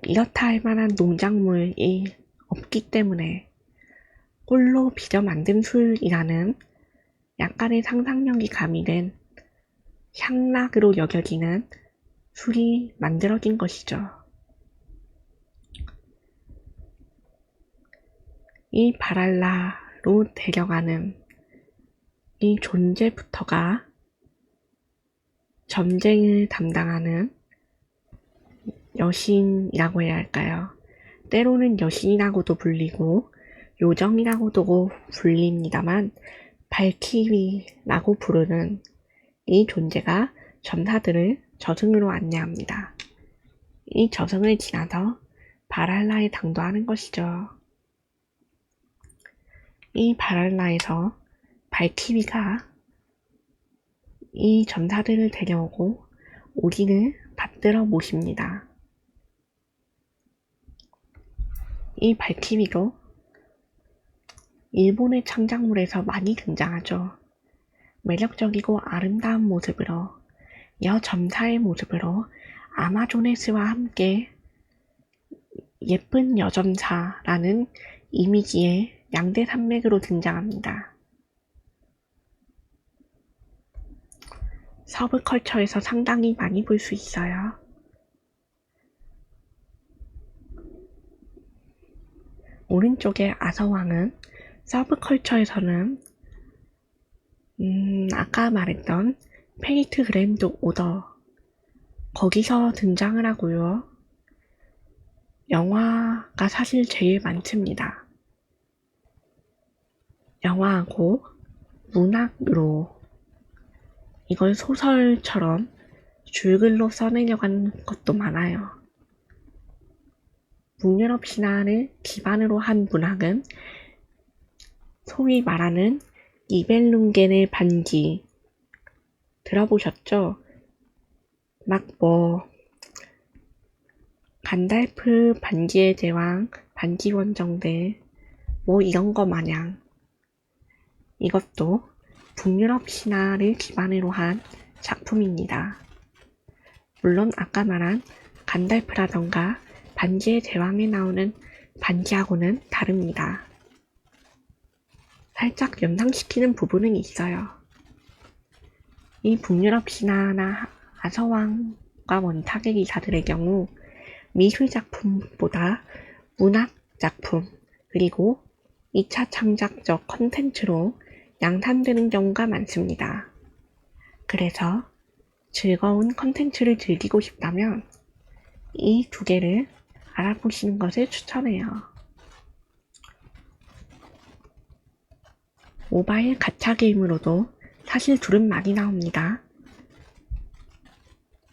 이렇다 할 만한 농작물이 없기 때문에 꿀로 빚어 만든 술이라는 약간의 상상력이 가미된 향락으로 여겨지는 술이 만들어진 것이죠. 이 발할라로 데려가는 이 존재부터가 전쟁을 담당하는 여신이라고 해야 할까요? 때로는 여신이라고도 불리고 요정이라고도 불립니다만 발키리라고 부르는 이 존재가 점사들을 저승으로 안내합니다. 이 저승을 지나서 발할라에 당도하는 것이죠. 이 발할라에서 발키리가 이 점사들을 데려오고 오딘을 받들어 모십니다. 이 발키리도 일본의 창작물에서 많이 등장하죠. 매력적이고 아름다운 모습으로, 여점사의 모습으로 아마조네스와 함께 예쁜 여점사라는 이미지의 양대 산맥으로 등장합니다. 서브컬처에서 상당히 많이 볼 수 있어요. 오른쪽의 아서왕은 서브컬처에서는 아까 말했던 페이트 그랜드 오더 거기서 등장을 하고요. 영화가 사실 제일 많습니다. 영화하고 문학으로 이걸 소설처럼 줄글로 써내려고 하는 것도 많아요. 북유럽 신화를 기반으로 한 문학은 소위 말하는 니벨룽겐의 반지 들어보셨죠? 막 간달프 반지의 제왕, 반지 원정대 이런 거 마냥 이것도 북유럽 신화를 기반으로 한 작품입니다. 물론 아까 말한 간달프라던가 반지의 제왕에 나오는 반지하고는 다릅니다. 살짝 연상시키는 부분은 있어요. 이 북유럽 신화나 아서왕과 원탁의 기사들의 경우 미술작품보다 문학작품 그리고 2차 창작적 컨텐츠로 양산되는 경우가 많습니다. 그래서 즐거운 컨텐츠를 즐기고 싶다면 이 두 개를 알아보시는 것을 추천해요. 모바일 가챠 게임으로도 사실 둘은 많이 나옵니다.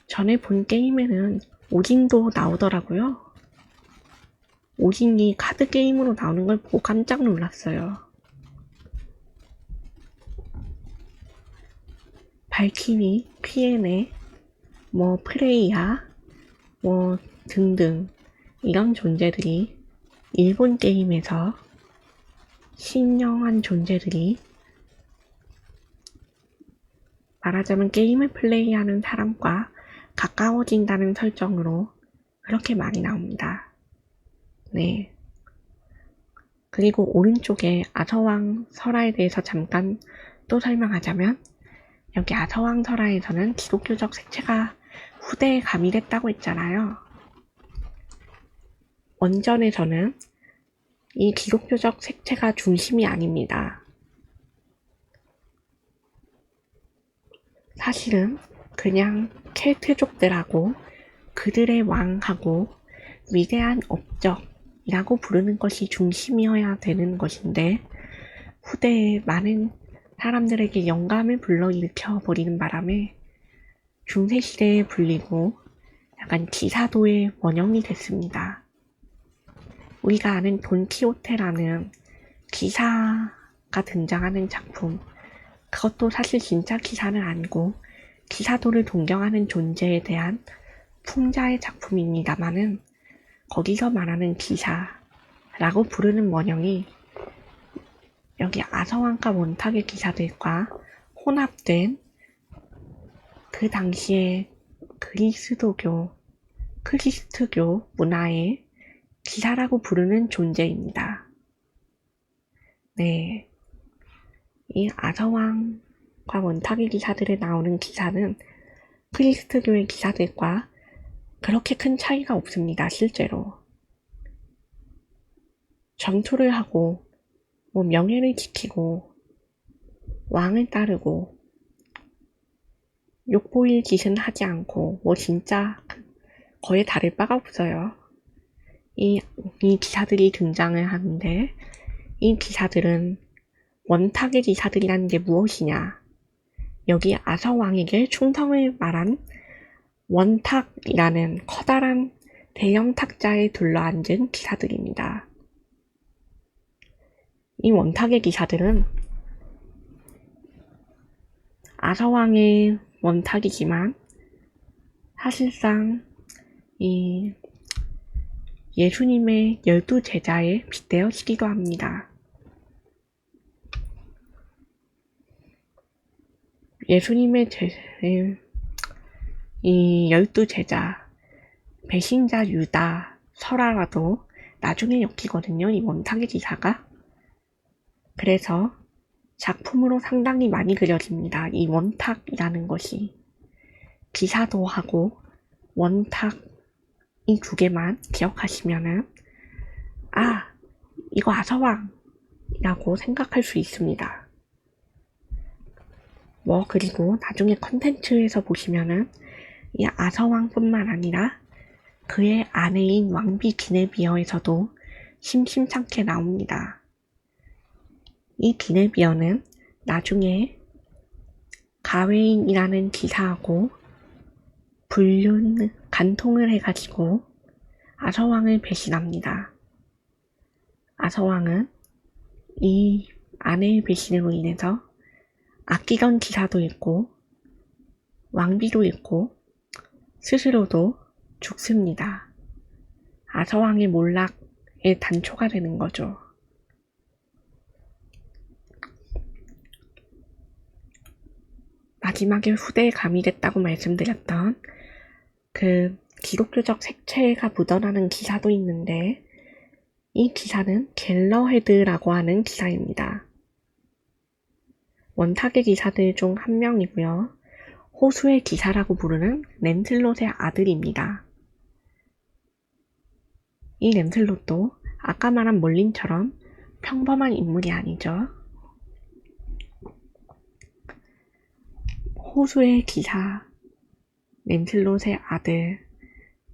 전에 본 게임에는 오딘도 나오더라고요. 오딘이 카드 게임으로 나오는 걸 보고 깜짝 놀랐어요. 발키리, 피에네, 프레이야, 등등 이런 존재들이 일본 게임에서 신령한 존재들이 말하자면 게임을 플레이하는 사람과 가까워진다는 설정으로 그렇게 많이 나옵니다. 네. 그리고 오른쪽에 아서왕 설화에 대해서 잠깐 또 설명하자면 여기 아서왕 설화에서는 기독교적 색채가 후대에 가미됐다고 했잖아요. 원전에서는 이 기독교적 색채가 중심이 아닙니다. 사실은 그냥 켈트족들하고 그들의 왕하고 위대한 업적이라고 부르는 것이 중심이어야 되는 것인데 후대에 많은 사람들에게 영감을 불러일으켜 버리는 바람에 중세시대에 불리고 약간 기사도의 원형이 됐습니다. 우리가 아는 돈키호테라는 기사가 등장하는 작품, 그것도 사실 진짜 기사는 아니고 기사도를 동경하는 존재에 대한 풍자의 작품입니다마는 거기서 말하는 기사라고 부르는 원형이 여기 아서왕과 원탁의 기사들과 혼합된 그 당시에 크리스트교 문화의 기사라고 부르는 존재입니다. 네. 이 아서왕과 원탁의 기사들에 나오는 기사는 크리스트교의 기사들과 그렇게 큰 차이가 없습니다. 실제로. 전투를 하고 명예를 지키고 왕을 따르고 욕보일 짓은 하지 않고 진짜 거의 다를 바가 없어요. 이 기사들이 등장을 하는데 이 기사들은 원탁의 기사들이라는 게 무엇이냐? 여기 아서왕에게 충성을 말한 원탁이라는 커다란 대형 탁자에 둘러앉은 기사들입니다. 이 원탁의 기사들은 아서왕의 원탁이지만 사실상 이 예수님의 12제자에 빗대어지기도 합니다. 예수님의 이 12제자, 배신자 유다, 설아라도 나중에 엮이거든요, 이 원탁의 기사가. 그래서 작품으로 상당히 많이 그려집니다. 이 원탁이라는 것이. 기사도 하고 원탁 이 두 개만 기억하시면은 이거 아서왕이라고 생각할 수 있습니다. 그리고 나중에 컨텐츠에서 보시면은 이 아서왕뿐만 아니라 그의 아내인 왕비 기네비어에서도 심심찮게 나옵니다. 이 기네비어는 나중에 가웨인이라는 기사하고 간통을 해가지고 아서왕을 배신합니다. 아서왕은 이 아내의 배신으로 인해서 아끼던 기사도 잃고 왕비도 잃고 스스로도 죽습니다. 아서왕의 몰락의 단초가 되는 거죠. 마지막에 후대에 가미됐다고 말씀드렸던 그 기독교적 색채가 묻어나는 기사도 있는데 이 기사는 갤러헤드라고 하는 기사입니다. 원탁의 기사들 중 한 명이고요. 호수의 기사라고 부르는 랜슬롯의 아들입니다. 이 랜슬롯도 아까 말한 멀린처럼 평범한 인물이 아니죠. 호수의 기사, 랜슬롯의 아들,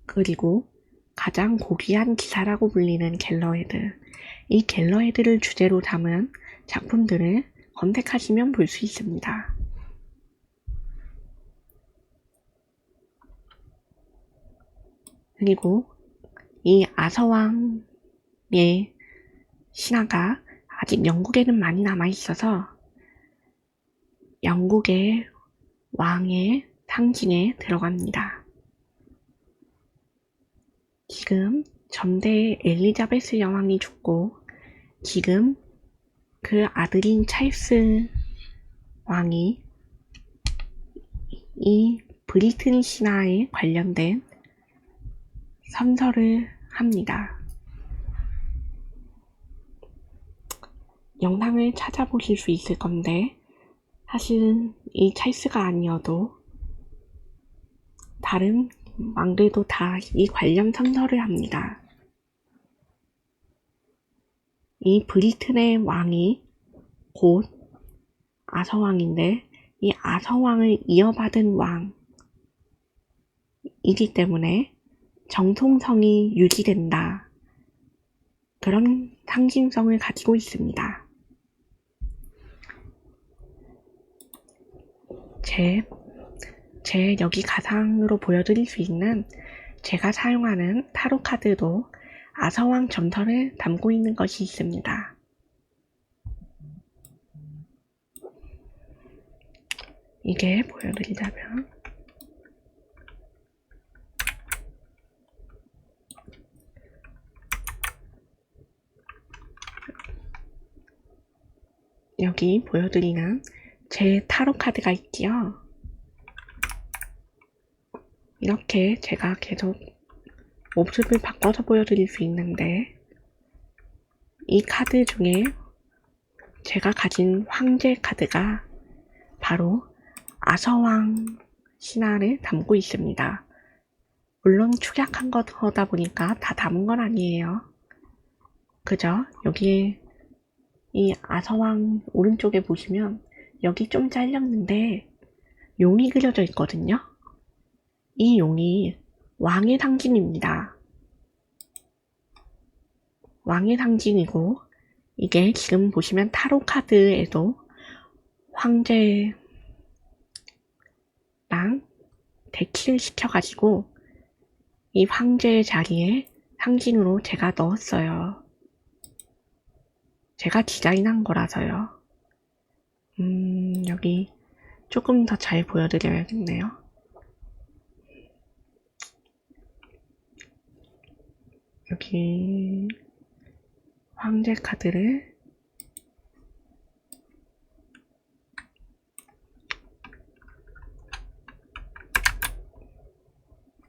그리고 가장 고귀한 기사라고 불리는 갤러헤드. 이 갤러헤드를 주제로 담은 작품들을 검색하시면 볼 수 있습니다. 그리고 이 아서왕의 신화가 아직 영국에는 많이 남아있어서 영국의 왕의 상징에 들어갑니다. 지금 전대의 엘리자베스 여왕이 죽고 지금 그 아들인 찰스 왕이 이 브리튼 신화에 관련된 선서를 합니다. 영상을 찾아보실 수 있을 건데 사실은 이 찰스가 아니어도 다른 왕들도 다 이 관련 선서를 합니다. 이 브리튼의 왕이 곧 아서왕인데 이 아서왕을 이어받은 왕이기 때문에 정통성이 유지된다. 그런 상징성을 가지고 있습니다. 제 여기 가상으로 보여드릴 수 있는 제가 사용하는 타로 카드도 아서왕 점터를 담고 있는 것이 있습니다. 이게 보여드리자면 여기 보여드리는 제 타로 카드가 있지요. 이렇게 제가 계속 모습을 바꿔서 보여드릴 수 있는데 이 카드 중에 제가 가진 황제 카드가 바로 아서왕 신화를 담고 있습니다. 물론 축약한 거다 보니까 다 담은 건 아니에요. 그죠? 여기에 이 아서왕 오른쪽에 보시면 여기 좀 잘렸는데 용이 그려져 있거든요. 이 용이 왕의 상징입니다. 왕의 상징이고 이게 지금 보시면 타로 카드에도 황제랑 대치를 시켜가지고 이 황제의 자리에 상징으로 제가 넣었어요. 제가 디자인한 거라서요. 여기 조금 더 잘 보여드려야겠네요. 여기 황제 카드를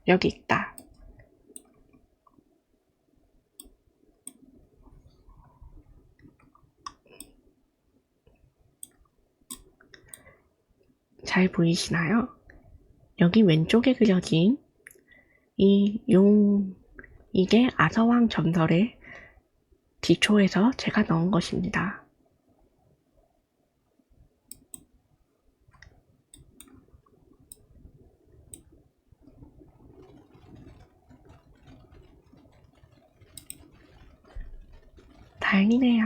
여기 있다. 잘 보이시나요? 여기 왼쪽에 그려진 이 용, 이게 아서왕 전설의 기초에서 제가 넣은 것입니다. 다행이네요.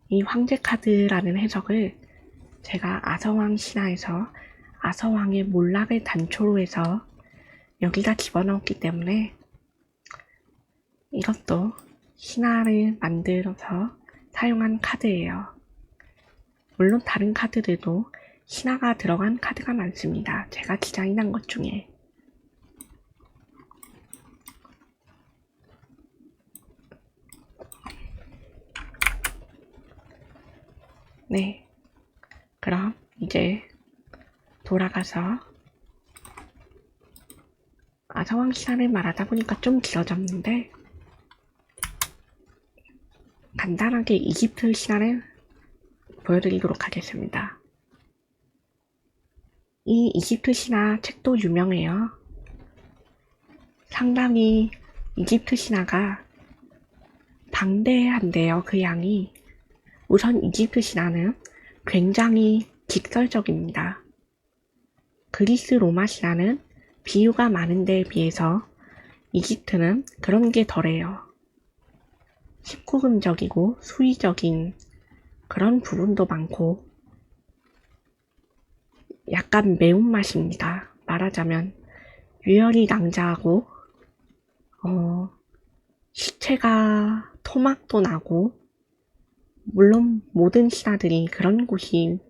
이 황제 카드라는 해석을 제가 아서왕 신화에서 아서왕의 몰락을 단초로 해서 여기다 집어넣었기 때문에 이것도 신화를 만들어서 사용한 카드예요. 물론 다른 카드들도 신화가 들어간 카드가 많습니다. 제가 디자인한 것 중에. 네, 그럼 이제 돌아가서 아서왕 신화를 말하다 보니까 좀 길어졌는데 간단하게 이집트 신화를 보여드리도록 하겠습니다. 이 이집트 신화 책도 유명해요. 상당히 이집트 신화가 방대한데요. 그 양이. 우선 이집트 신화는 굉장히 직설적입니다. 그리스 로마 신화는 비유가 많은 데에 비해서 이집트는 그런 게 덜해요. 19금적이고 수위적인 그런 부분도 많고 약간 매운맛입니다. 말하자면 유혈이 낭자하고 시체가 토막도 나고 물론 모든 신화들이 그런 곳이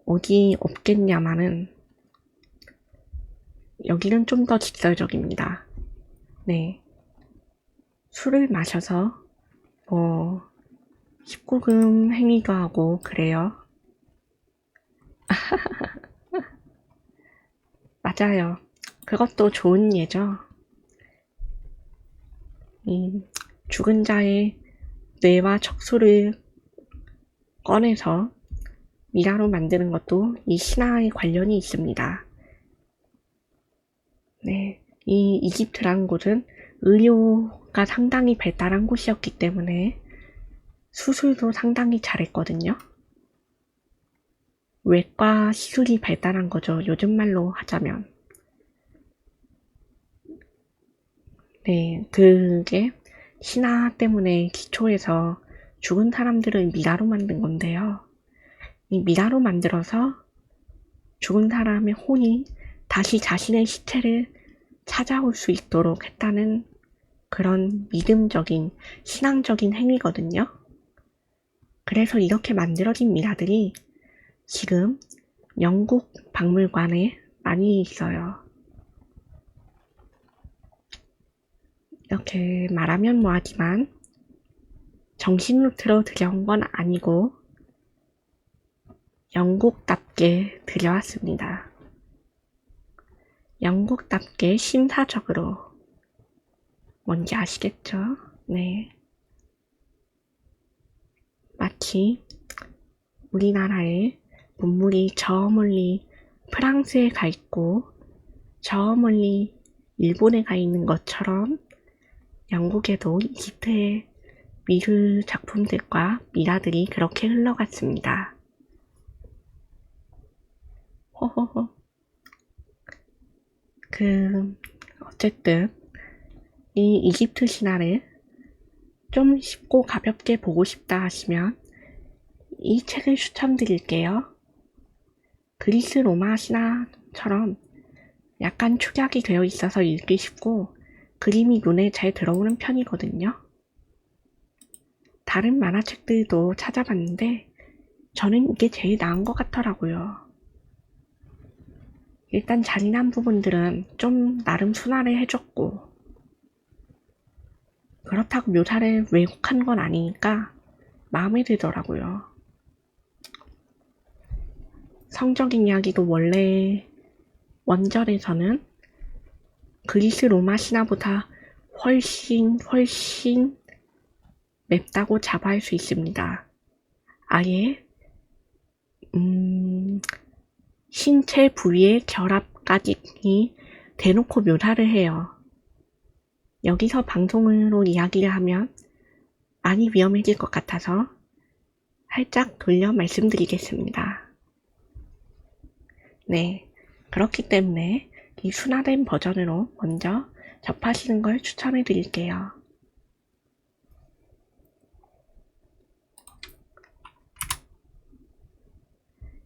어디 없겠냐마는 여기는 좀 더 직설적입니다. 네, 술을 마셔서 19금 행위도 하고 그래요. 맞아요. 그것도 좋은 예죠. 이 죽은 자의 뇌와 척수를 꺼내서 미라로 만드는 것도 이 신화에 관련이 있습니다. 네, 이 이집트라는 곳은 의료가 상당히 발달한 곳이었기 때문에 수술도 상당히 잘했거든요. 외과 시술이 발달한 거죠. 요즘 말로 하자면. 네, 그게 신화 때문에 기초해서 죽은 사람들을 미라로 만든 건데요. 이 미라로 만들어서 죽은 사람의 혼이 다시 자신의 시체를 찾아올 수 있도록 했다는 그런 믿음적인 신앙적인 행위거든요. 그래서 이렇게 만들어진 미라들이 지금 영국 박물관에 많이 있어요. 이렇게 말하면 뭐하지만 정신루트로 들여온 건 아니고 영국답게 들여왔습니다. 영국답게 신사적으로. 뭔지 아시겠죠? 네. 마치 우리나라에 문물이 저 멀리 프랑스에 가 있고 저 멀리 일본에 가 있는 것처럼 영국에도 이집트의 미술 작품들과 미라들이 그렇게 흘러갔습니다. 호호호. 어쨌든 이 이집트 신화를 좀 쉽고 가볍게 보고 싶다 하시면 이 책을 추천드릴게요. 그리스 로마 신화처럼 약간 축약이 되어 있어서 읽기 쉽고 그림이 눈에 잘 들어오는 편이거든요. 다른 만화책들도 찾아봤는데 저는 이게 제일 나은 것 같더라고요. 일단 잔인한 부분들은 좀 나름 순화를 해줬고 그렇다고 묘사를 왜곡한 건 아니니까 마음에 들더라고요. 성적인 이야기도 원래 원절에서는 그리스 로마 신화보다 훨씬 맵다고 자부할 수 있습니다. 아예 신체 부위의 결합까지 대놓고 묘사를 해요. 여기서 방송으로 이야기를 하면 많이 위험해질 것 같아서 살짝 돌려 말씀드리겠습니다. 네, 그렇기 때문에 이 순화된 버전으로 먼저 접하시는 걸 추천해 드릴게요.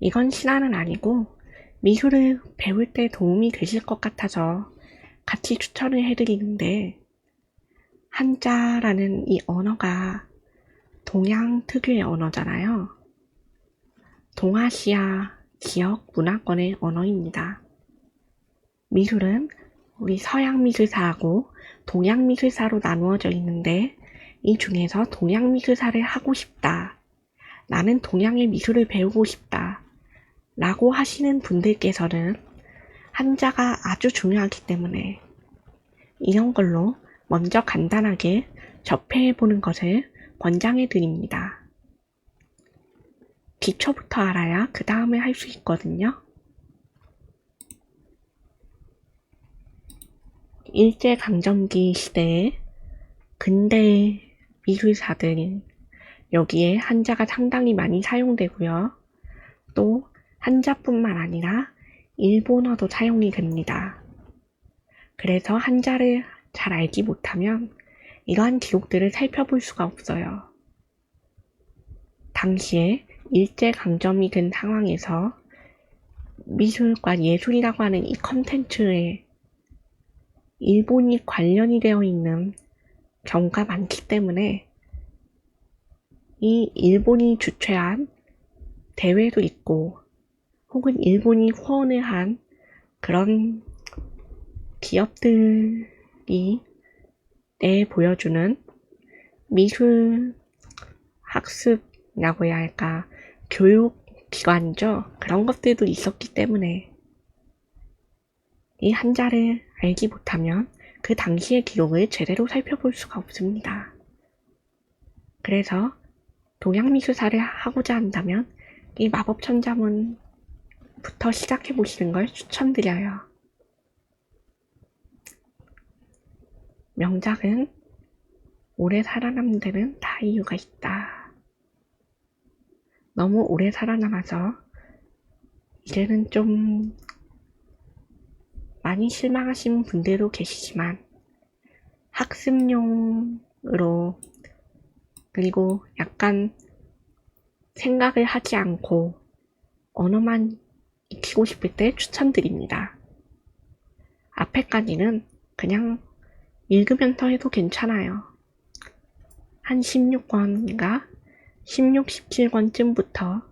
이건 신화는 아니고 미술을 배울 때 도움이 되실 것 같아서 같이 추천을 해드리는데 한자라는 이 언어가 동양 특유의 언어잖아요. 동아시아 지역 문화권의 언어입니다. 미술은 우리 서양 미술사하고 동양 미술사로 나누어져 있는데 이 중에서 동양 미술사를 하고 싶다. 나는 동양의 미술을 배우고 싶다. 라고 하시는 분들께서는 한자가 아주 중요하기 때문에 이런 걸로 먼저 간단하게 접해보는 것을 권장해 드립니다. 기초부터 알아야 그 다음에 할 수 있거든요. 일제강점기 시대에 근대 미술사들 여기에 한자가 상당히 많이 사용되고요. 또 한자뿐만 아니라 일본어도 사용이 됩니다. 그래서 한자를 잘 알지 못하면 이러한 기록들을 살펴볼 수가 없어요. 당시에 일제강점이 된 상황에서 미술과 예술이라고 하는 이 컨텐츠에 일본이 관련이 되어 있는 경우가 많기 때문에 이 일본이 주최한 대회도 있고 혹은 일본이 후원을 한 그런 기업들이 내보여주는 미술 학습이라고 해야 할까 교육기관이죠. 그런 것들도 있었기 때문에 이 한자를 알지 못하면 그 당시의 기록을 제대로 살펴볼 수가 없습니다. 그래서 동양미술사를 하고자 한다면 이 마법천자문부터 시작해 보시는 걸 추천드려요. 명작은 오래 살아남는 데는 다 이유가 있다. 너무 오래 살아남아서 이제는 좀 많이 실망하신 분들도 계시지만 학습용으로 그리고 약간 생각을 하지 않고 언어만 익히고 싶을 때 추천드립니다. 앞에까지는 그냥 읽으면서 해도 괜찮아요. 한 16권인가 16, 17권쯤부터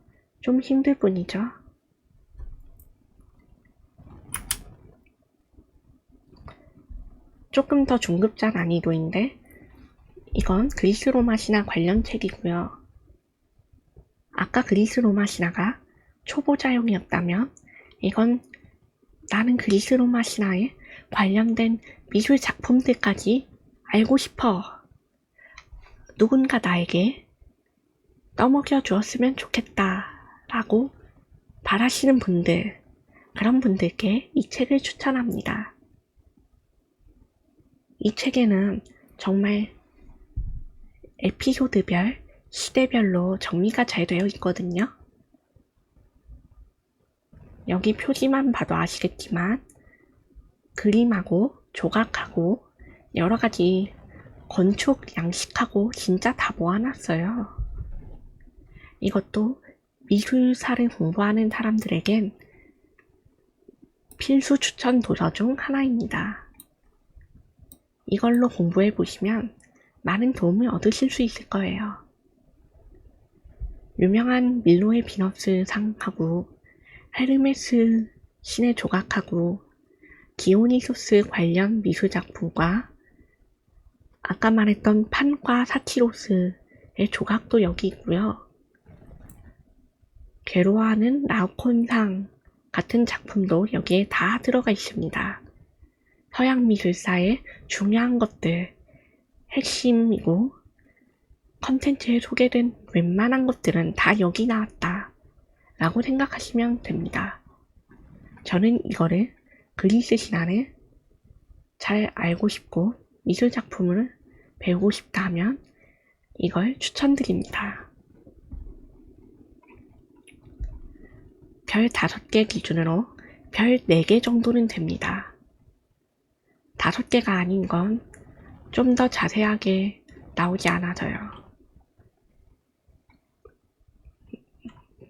좀 힘들 뿐이죠. 조금 더 중급자 난이도인데 이건 그리스 로마 신화 관련 책이고요. 아까 그리스 로마 신화가 초보자용이었다면 이건 나는 그리스 로마 신화에 관련된 미술 작품들까지 알고 싶어. 누군가 나에게 떠먹여 주었으면 좋겠다 라고 바라시는 분들, 그런 분들께 이 책을 추천합니다. 이 책에는 정말 에피소드별, 시대별로 정리가 잘 되어 있거든요. 여기 표지만 봐도 아시겠지만 그림하고 조각하고 여러 가지 건축 양식하고 진짜 다 모아놨어요. 이것도 미술사를 공부하는 사람들에겐 필수 추천 도서 중 하나입니다. 이걸로 공부해 보시면 많은 도움을 얻으실 수 있을 거예요. 유명한 밀로의 비너스 상하고 헤르메스 신의 조각하고 디오니소스 관련 미술작품과 아까 말했던 판과 사티로스의 조각도 여기 있고요. 괴로워하는 라오콘상 같은 작품도 여기에 다 들어가 있습니다. 서양 미술사의 중요한 것들, 핵심이고 컨텐츠에 소개된 웬만한 것들은 다 여기 나왔다 라고 생각하시면 됩니다. 저는 이거를 그리스 신화를 잘 알고 싶고 미술 작품을 배우고 싶다 하면 이걸 추천드립니다. 별 5개 기준으로 별 4개 정도는 됩니다. 5개가 아닌 건 좀 더 자세하게 나오지 않아서요.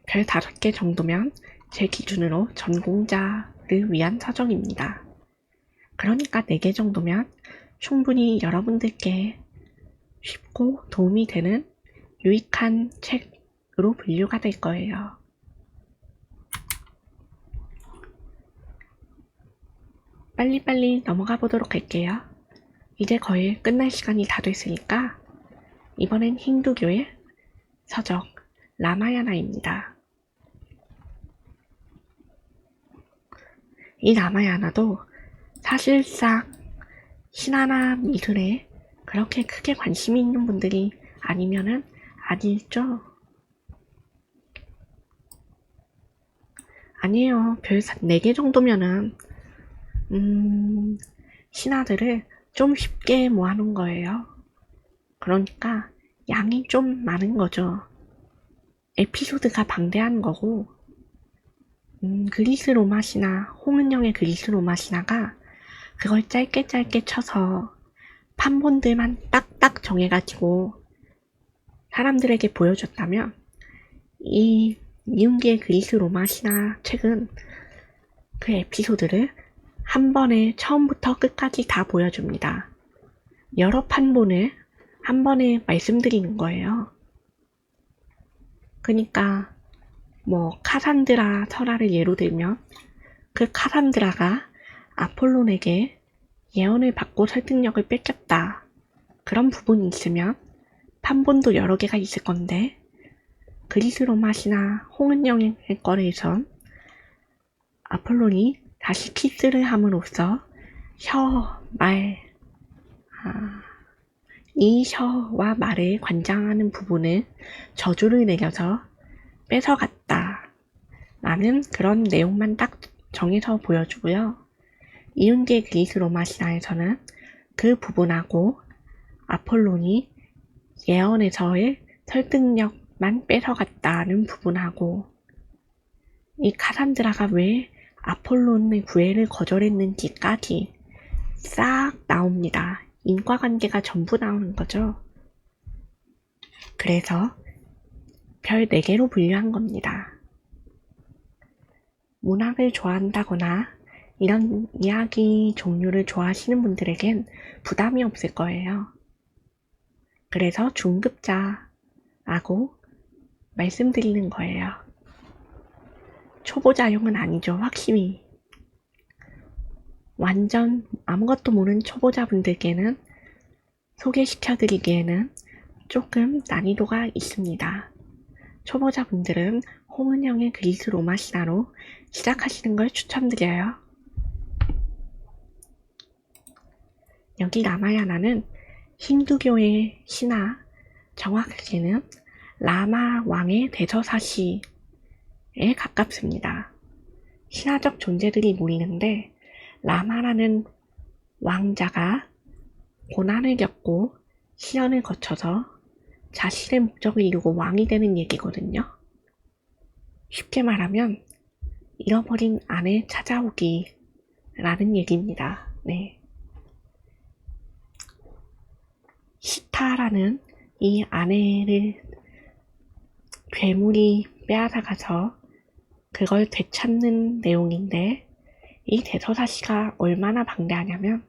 별 5개 정도면 제 기준으로 전공자를 위한 서적입니다. 그러니까 4개 정도면 충분히 여러분들께 쉽고 도움이 되는 유익한 책으로 분류가 될 거예요. 빨리빨리 넘어가 보도록 할게요. 이제 거의 끝날 시간이 다 됐으니까 이번엔 힌두교의 서적 라마야나입니다. 이 라마야나도 사실상 신화나 미술에 그렇게 크게 관심이 있는 분들이 아니면은 아니죠. 아니에요. 별 4개 정도면은 신화들을 좀 쉽게 모아놓은 거예요. 그러니까 양이 좀 많은 거죠. 에피소드가 방대한 거고 그리스 로마 신화, 홍은영의 그리스 로마 신화가 그걸 짧게 쳐서 판본들만 딱딱 정해가지고 사람들에게 보여줬다면 이 이은기의 그리스 로마 신화 책은 그 에피소드를 한 번에 처음부터 끝까지 다 보여줍니다. 여러 판본을 한 번에 말씀드리는 거예요. 그러니까 뭐 카산드라 설화를 예로 들면 그 카산드라가 아폴론에게 예언을 받고 설득력을 뺏겼다. 그런 부분이 있으면 판본도 여러 개가 있을 건데 그리스 로마 신화 홍은영의 거래에선 아폴론이 다시 키스를 함으로써 이 혀와 말에 관장하는 부분을 저주를 내려서 뺏어갔다 라는 그런 내용만 딱 정해서 보여주고요. 이은기의 그리스 로마 신화에서는 그 부분하고 아폴론이 예언에서의 설득력만 뺏어갔다는 부분하고 이 카산드라가 왜 아폴론의 구애를 거절했는지까지 싹 나옵니다. 인과관계가 전부 나오는 거죠. 그래서 별 4개로 분류한 겁니다. 문학을 좋아한다거나 이런 이야기 종류를 좋아하시는 분들에겐 부담이 없을 거예요. 그래서 중급자라고 말씀드리는 거예요. 초보자용은 아니죠, 확실히. 완전 아무것도 모르는 초보자분들께는 소개시켜드리기에는 조금 난이도가 있습니다. 초보자분들은 홍은영의 그리스 로마 신화로 시작하시는 걸 추천드려요. 여기 라마야나는 힌두교의 신화, 정확하게는 라마 왕의 대저사시에 가깝습니다. 신화적 존재들이 모이는데 라마라는 왕자가 고난을 겪고 시련을 거쳐서 자신의 목적을 이루고 왕이 되는 얘기거든요. 쉽게 말하면 잃어버린 아내 찾아오기 라는 얘기입니다. 네. 카타라는 이 아내를 괴물이 빼앗아가서 그걸 되찾는 내용인데, 이 대서사시가 얼마나 방대하냐면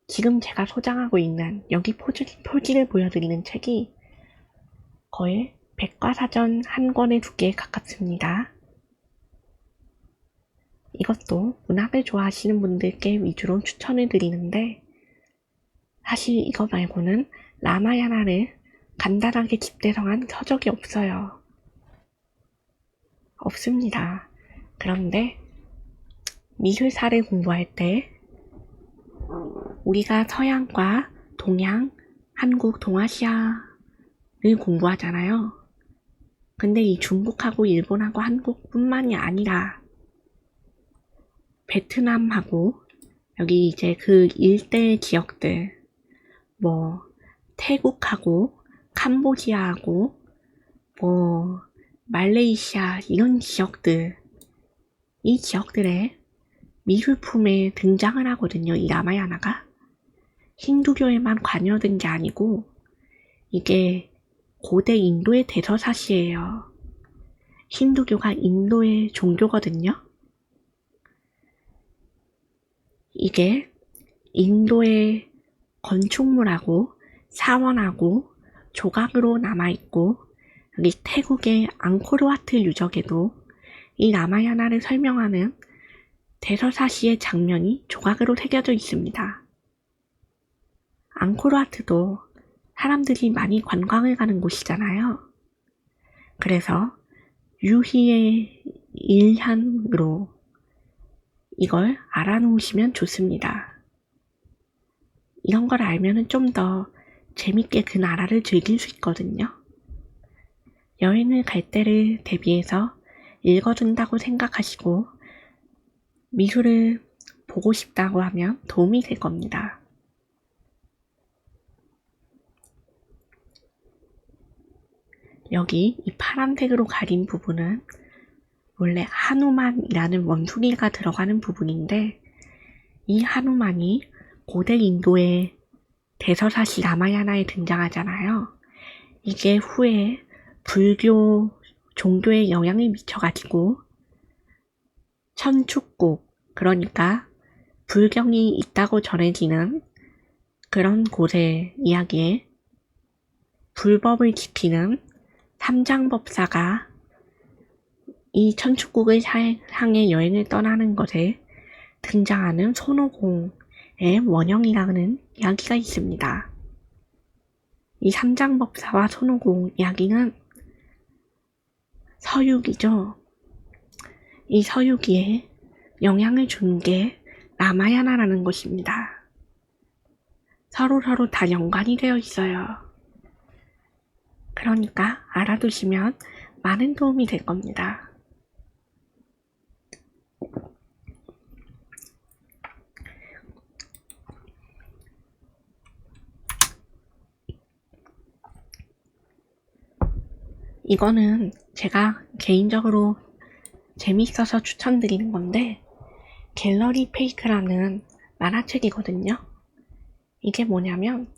지금 제가 소장하고 있는 여기 표지를 보여드리는 책이 거의 백과사전 한 권에 두께에 가깝습니다. 이것도 문학을 좋아하시는 분들께 위주로 추천을 드리는데, 사실 이거 말고는 라마야나를 간단하게 집대성한 서적이 없어요. 없습니다. 그런데 미술사를 공부할 때 우리가 서양과 동양, 한국, 동아시아를 공부하잖아요. 근데 이 중국하고 일본하고 한국뿐만이 아니라 베트남하고 여기 이제 그 일대 지역들, 뭐 태국하고 캄보디아하고 뭐 말레이시아 이런 지역들, 이 지역들에 미술품에 등장을 하거든요. 이 라마야나가 힌두교에만 관여된 게 아니고 이게 고대 인도의 대서사시예요. 힌두교가 인도의 종교거든요. 이게 인도의 건축물하고 사원하고 조각으로 남아있고, 여기 태국의 앙코르와트 유적에도 이 라마야나를 설명하는 대서사시의 장면이 조각으로 새겨져 있습니다. 앙코르와트도 사람들이 많이 관광을 가는 곳이잖아요. 그래서 유희의 일향으로 이걸 알아놓으시면 좋습니다. 이런 걸 알면 좀 더 재밌게 그 나라를 즐길 수 있거든요. 여행을 갈 때를 대비해서 읽어둔다고 생각하시고 미술을 보고 싶다고 하면 도움이 될 겁니다. 여기 이 파란색으로 가린 부분은 원래 하누만이라는 원숭이가 들어가는 부분인데, 이 하누만이 고대 인도의 대서사시 라마야나에 등장하잖아요. 이게 후에 불교 종교에 영향을 미쳐가지고 천축국, 그러니까 불경이 있다고 전해지는 그런 곳의 이야기에 불법을 지키는 삼장법사가 이 천축국을 향해 여행을 떠나는 것에 등장하는 손오공의 원형이라는 이야기가 있습니다. 이 삼장법사와 손오공 이야기는 서유기죠. 이 서유기에 영향을 준 게 라마야나라는 것입니다. 서로 다 연관이 되어 있어요. 그러니까 알아두시면 많은 도움이 될 겁니다. 이거는 제가 개인적으로 재밌어서 추천드리는 건데, 갤러리 페이크라는 만화책이거든요. 이게 뭐냐면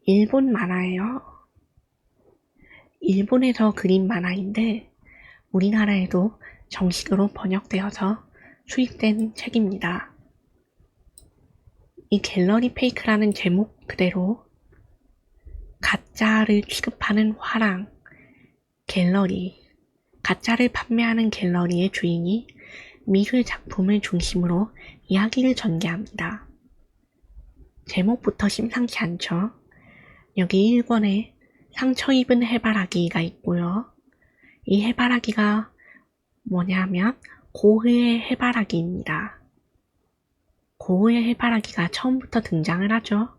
일본 만화예요. 일본에서 그린 만화인데 우리나라에도 정식으로 번역되어서 수입된 책입니다. 이 갤러리 페이크라는 제목 그대로 가짜를 취급하는 화랑, 갤러리, 가짜를 판매하는 갤러리의 주인이 미술 작품을 중심으로 이야기를 전개합니다. 제목부터 심상치 않죠? 여기 1권에 상처 입은 해바라기가 있고요. 이 해바라기가 뭐냐면 고흐의 해바라기입니다. 고흐의 해바라기가 처음부터 등장을 하죠.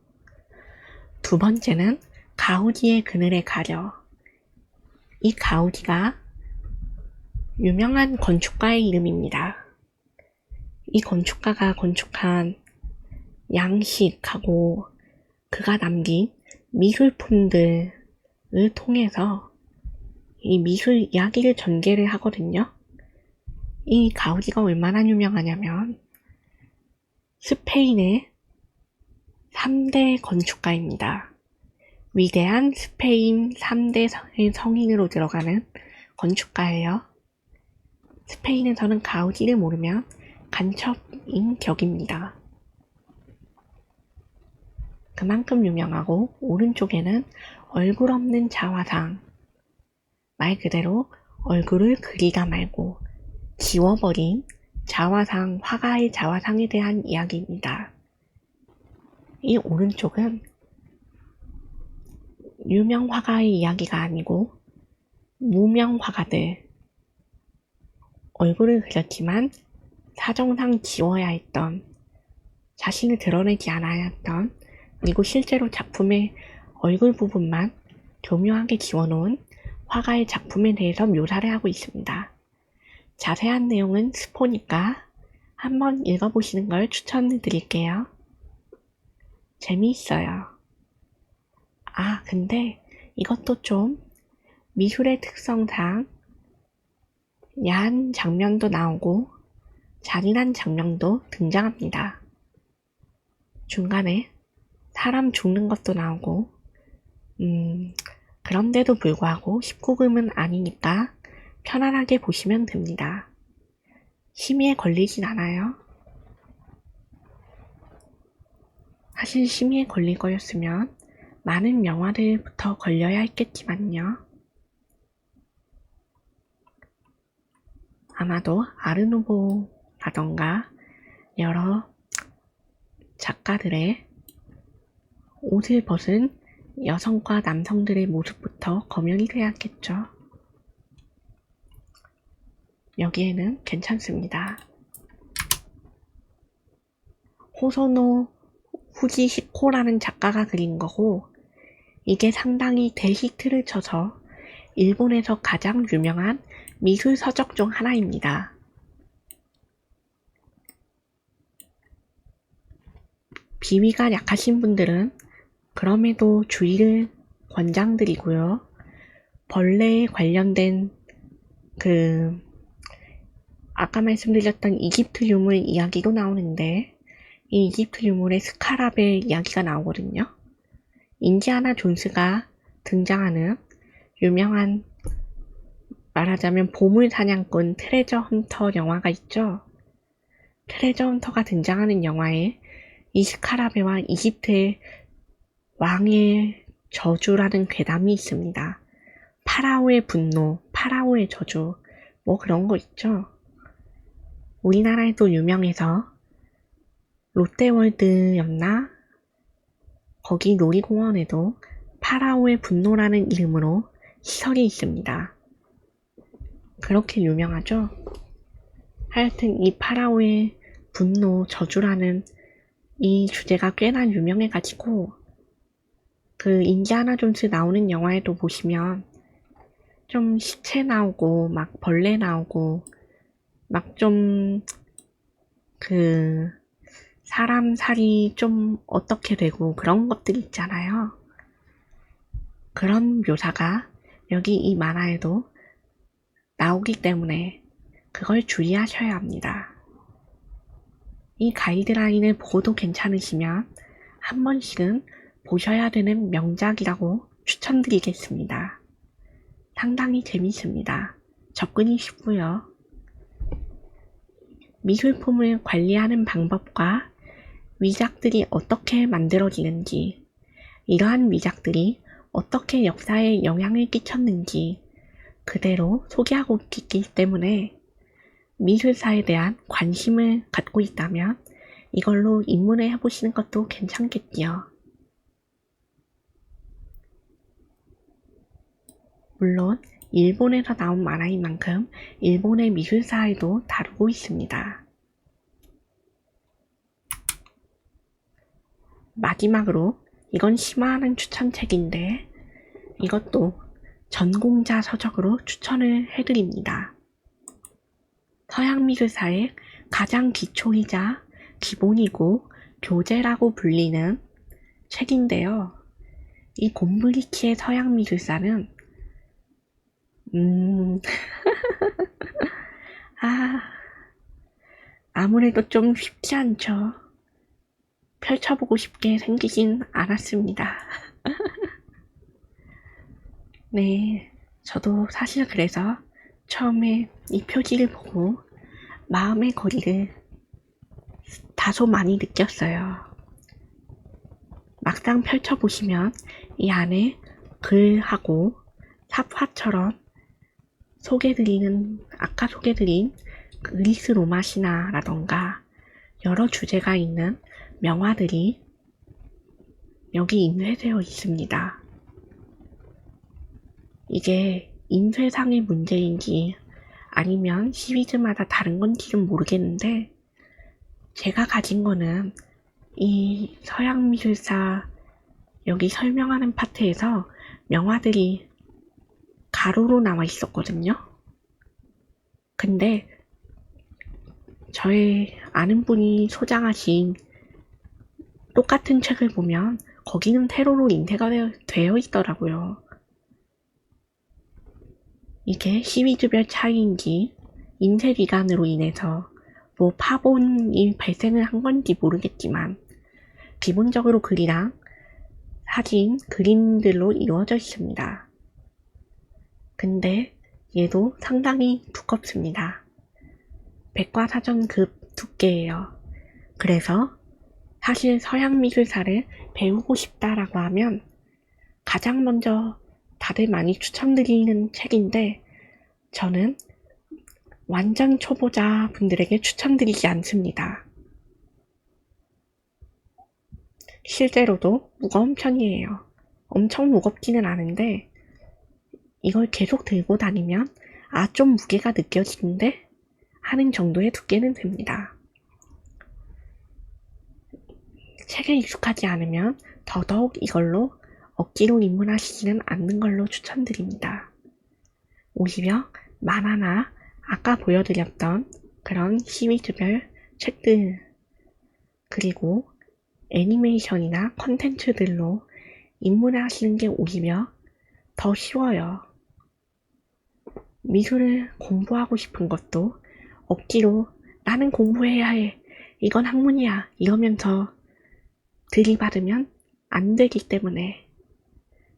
두 번째는 가우디의 그늘에 가려. 이 가우디가 유명한 건축가의 이름입니다. 이 건축가가 건축한 양식하고 그가 남긴 미술품들을 통해서 이 미술 이야기를 전개를 하거든요. 이 가우디가 얼마나 유명하냐면 스페인의 3대 건축가입니다. 위대한 스페인 3대 성인으로 들어가는 건축가예요. 스페인에서는 가우디를 모르면 간첩인 격입니다. 그만큼 유명하고 오른쪽에는 얼굴 없는 자화상, 말 그대로 얼굴을 그리다 말고 지워버린 자화상, 화가의 자화상에 대한 이야기입니다. 이 오른쪽은 유명 화가의 이야기가 아니고 무명 화가들, 얼굴을 그렸지만 사정상 지워야 했던, 자신을 드러내지 않아야 했던, 그리고 실제로 작품의 얼굴 부분만 교묘하게 지워놓은 화가의 작품에 대해서 묘사를 하고 있습니다. 자세한 내용은 스포니까 한번 읽어보시는 걸 추천을 드릴게요. 재미있어요. 근데 이것도 좀 미술의 특성상 야한 장면도 나오고 잔인한 장면도 등장합니다. 중간에 사람 죽는 것도 나오고 그런데도 불구하고 19금은 아니니까 편안하게 보시면 됩니다. 심의에 걸리진 않아요. 사실 심의에 걸릴 거였으면 많은 영화들부터 걸려야 했겠지만요. 아마도 아르누보라던가 여러 작가들의 옷을 벗은 여성과 남성들의 모습부터 검열이 돼야겠죠. 여기에는 괜찮습니다. 호소노 후지시코라는 작가가 그린 거고, 이게 상당히 대히트를 쳐서 일본에서 가장 유명한 미술 서적 중 하나입니다. 비위가 약하신 분들은 그럼에도 주의를 권장드리고요. 벌레에 관련된 아까 말씀드렸던 이집트 유물 이야기도 나오는데, 이 이집트 유물의 스카랍의 이야기가 나오거든요. 인디아나 존스가 등장하는 유명한, 말하자면 보물사냥꾼 트레저 헌터 영화가 있죠. 트레저 헌터가 등장하는 영화에 이 스카라베와 이집트의 왕의 저주라는 괴담이 있습니다. 파라오의 분노, 파라오의 저주, 뭐 그런 거 있죠. 우리나라에도 유명해서 롯데월드였나? 거기 놀이공원에도 파라오의 분노라는 이름으로 시설이 있습니다. 그렇게 유명하죠? 하여튼 이 파라오의 분노, 저주라는 이 주제가 꽤나 유명해가지고 인디아나 존스 나오는 영화에도 보시면 좀 시체 나오고 막 벌레 나오고 막 좀 사람 살이 좀 어떻게 되고 그런 것들 있잖아요. 그런 묘사가 여기 이 만화에도 나오기 때문에 그걸 주의하셔야 합니다. 이 가이드라인을 보고도 괜찮으시면 한 번씩은 보셔야 되는 명작이라고 추천드리겠습니다. 상당히 재밌습니다. 접근이 쉽고요. 미술품을 관리하는 방법과 위작들이 어떻게 만들어지는지, 이러한 위작들이 어떻게 역사에 영향을 끼쳤는지 그대로 소개하고 있기 때문에 미술사에 대한 관심을 갖고 있다면 이걸로 입문을 해보시는 것도 괜찮겠지요. 물론 일본에서 나온 만화인 만큼 일본의 미술사에도 다루고 있습니다. 마지막으로 이건 심화하는 추천책인데 이것도 전공자 서적으로 추천을 해드립니다. 서양 미술사의 가장 기초이자 기본이고 교재라고 불리는 책인데요. 이 곰브리치의 서양 미술사는 아무래도 좀 쉽지 않죠. 펼쳐보고 싶게 생기진 않았습니다. 네, 저도 사실 그래서 처음에 이 표지를 보고 마음의 거리를 다소 많이 느꼈어요. 막상 펼쳐보시면 이 안에 글하고 삽화처럼 아까 소개드린 그리스 로마 신화라던가 여러 주제가 있는 명화들이 여기 인쇄되어 있습니다. 이게 인쇄상의 문제인지 아니면 시리즈마다 다른 건지는 모르겠는데 제가 가진 거는 이 서양미술사 여기 설명하는 파트에서 명화들이 가로로 나와 있었거든요. 근데 저의 아는 분이 소장하신 똑같은 책을 보면 거기는 세로로 인쇄가 되어 있더라고요. 이게 시리즈별 차이인지 인쇄 기간으로 인해서 뭐 파본이 발생을 한 건지 모르겠지만 기본적으로 글이랑 사진, 그림들로 이루어져 있습니다. 근데 얘도 상당히 두껍습니다. 백과사전급 두께예요. 그래서 사실 서양미술사를 배우고 싶다라고 하면 가장 먼저 다들 많이 추천드리는 책인데 저는 완전 초보자 분들에게 추천드리지 않습니다. 실제로도 무거운 편이에요. 엄청 무겁지는 않은데 이걸 계속 들고 다니면 좀 무게가 느껴지는데 하는 정도의 두께는 됩니다. 책에 익숙하지 않으면 더더욱 이걸로 억지로 입문하시지는 않는 걸로 추천드립니다. 오히려 만화나 아까 보여드렸던 그런 시리즈별 책들 그리고 애니메이션이나 컨텐츠들로 입문하시는 게 오히려 더 쉬워요. 미술을 공부하고 싶은 것도 억지로 나는 공부해야 해. 이건 학문이야. 이러면서 들이받으면 안 되기 때문에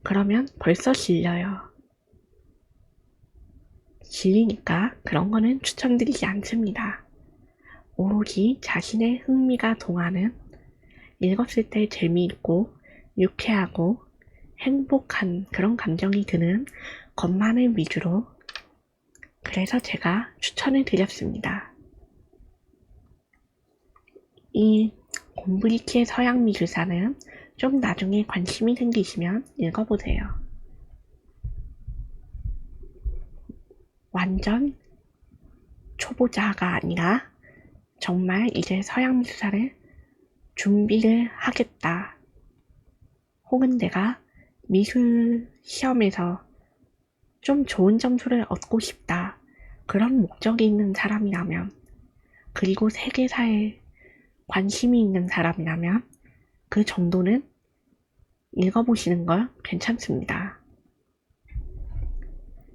그러면 벌써 질려요. 질리니까 그런 거는 추천드리지 않습니다. 오로지 자신의 흥미가 동하는 읽었을 때 재미있고 유쾌하고 행복한 그런 감정이 드는 것만을 위주로 그래서 제가 추천을 드렸습니다. 이 곰브리키의 서양미술사는 좀 나중에 관심이 생기시면 읽어보세요. 완전 초보자가 아니라 정말 이제 서양미술사를 준비를 하겠다. 혹은 내가 미술 시험에서 좀 좋은 점수를 얻고 싶다. 그런 목적이 있는 사람이라면 그리고 세계사에 관심이 있는 사람이라면 그 정도는 읽어보시는 걸 괜찮습니다.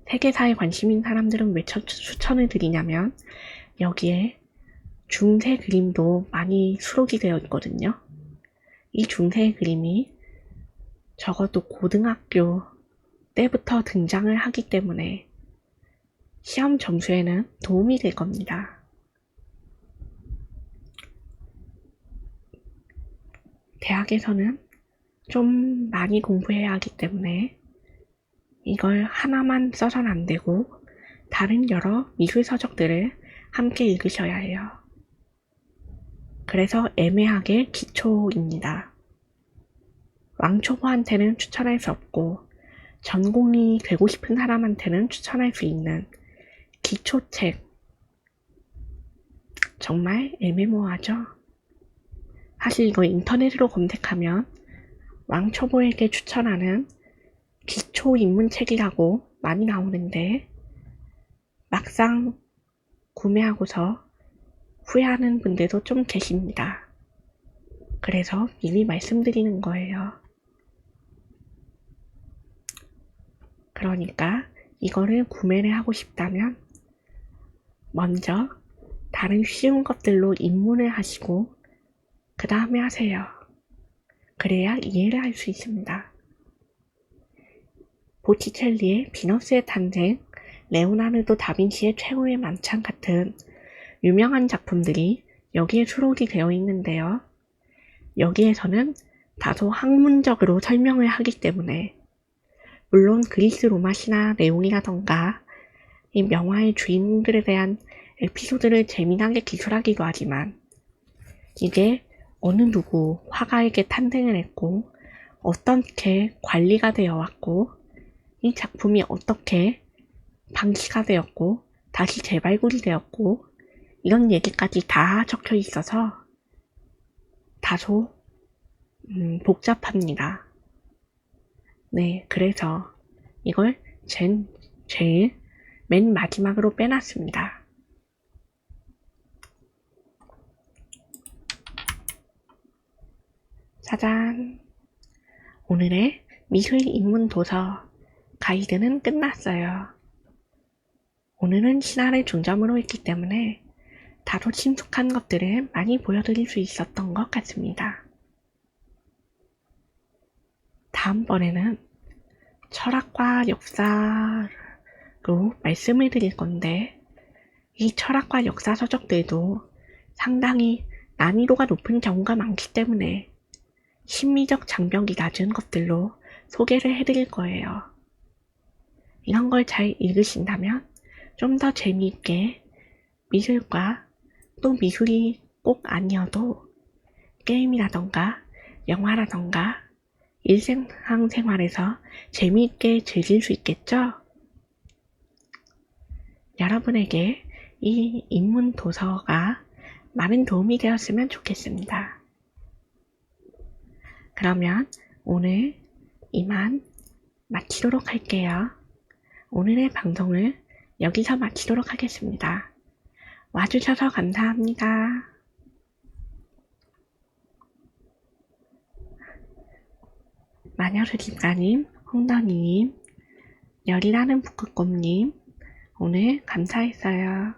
세계사에 관심 있는 사람들은 왜 추천을 드리냐면 여기에 중세 그림도 많이 수록이 되어 있거든요. 이 중세 그림이 적어도 고등학교 때부터 등장을 하기 때문에 시험 점수에는 도움이 될 겁니다. 대학에서는 좀 많이 공부해야 하기 때문에 이걸 하나만 써선 안 되고 다른 여러 미술 서적들을 함께 읽으셔야 해요. 그래서 애매하게 기초입니다. 왕초보한테는 추천할 수 없고 전공이 되고 싶은 사람한테는 추천할 수 있는 기초책. 정말 애매모호하죠? 사실 이거 인터넷으로 검색하면 왕초보에게 추천하는 기초 입문책이라고 많이 나오는데 막상 구매하고서 후회하는 분들도 좀 계십니다. 그래서 미리 말씀드리는 거예요. 그러니까 이거를 구매를 하고 싶다면 먼저 다른 쉬운 것들로 입문을 하시고 그 다음에 하세요. 그래야 이해를 할 수 있습니다. 보티첼리의 비너스의 탄생, 레오나르도 다빈치의 최후의 만찬 같은 유명한 작품들이 여기에 수록이 되어 있는데요. 여기에서는 다소 학문적으로 설명을 하기 때문에 물론 그리스 로마 신화 내용이라던가 이 명화의 주인공들에 대한 에피소드를 재미나게 기술하기도 하지만 이게 어느 누구 화가에게 탄생을 했고 어떻게 관리가 되어 왔고 이 작품이 어떻게 방치가 되었고 다시 재발굴이 되었고 이런 얘기까지 다 적혀 있어서 다소 복잡합니다. 네, 그래서 이걸 제일 맨 마지막으로 빼놨습니다. 짜잔! 오늘의 미술 입문 도서 가이드는 끝났어요. 오늘은 신화를 중점으로 했기 때문에 다소 친숙한 것들을 많이 보여드릴 수 있었던 것 같습니다. 다음번에는 철학과 역사로 말씀을 드릴 건데 이 철학과 역사 서적들도 상당히 난이도가 높은 경우가 많기 때문에 심리적 장벽이 낮은 것들로 소개를 해드릴 거예요. 이런 걸 잘 읽으신다면 좀 더 재미있게 미술과 또 미술이 꼭 아니어도 게임이라던가 영화라던가 일상생활에서 재미있게 즐길 수 있겠죠? 여러분에게 이 입문 도서가 많은 도움이 되었으면 좋겠습니다. 그러면 오늘 이만 마치도록 할게요. 오늘의 방송을 여기서 마치도록 하겠습니다. 와주셔서 감사합니다. 마녀수집가님, 홍던이님, 열이라는 북극곰님, 오늘 감사했어요.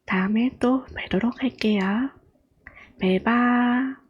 다음에 또 뵈도록 할게요. 뵈봐.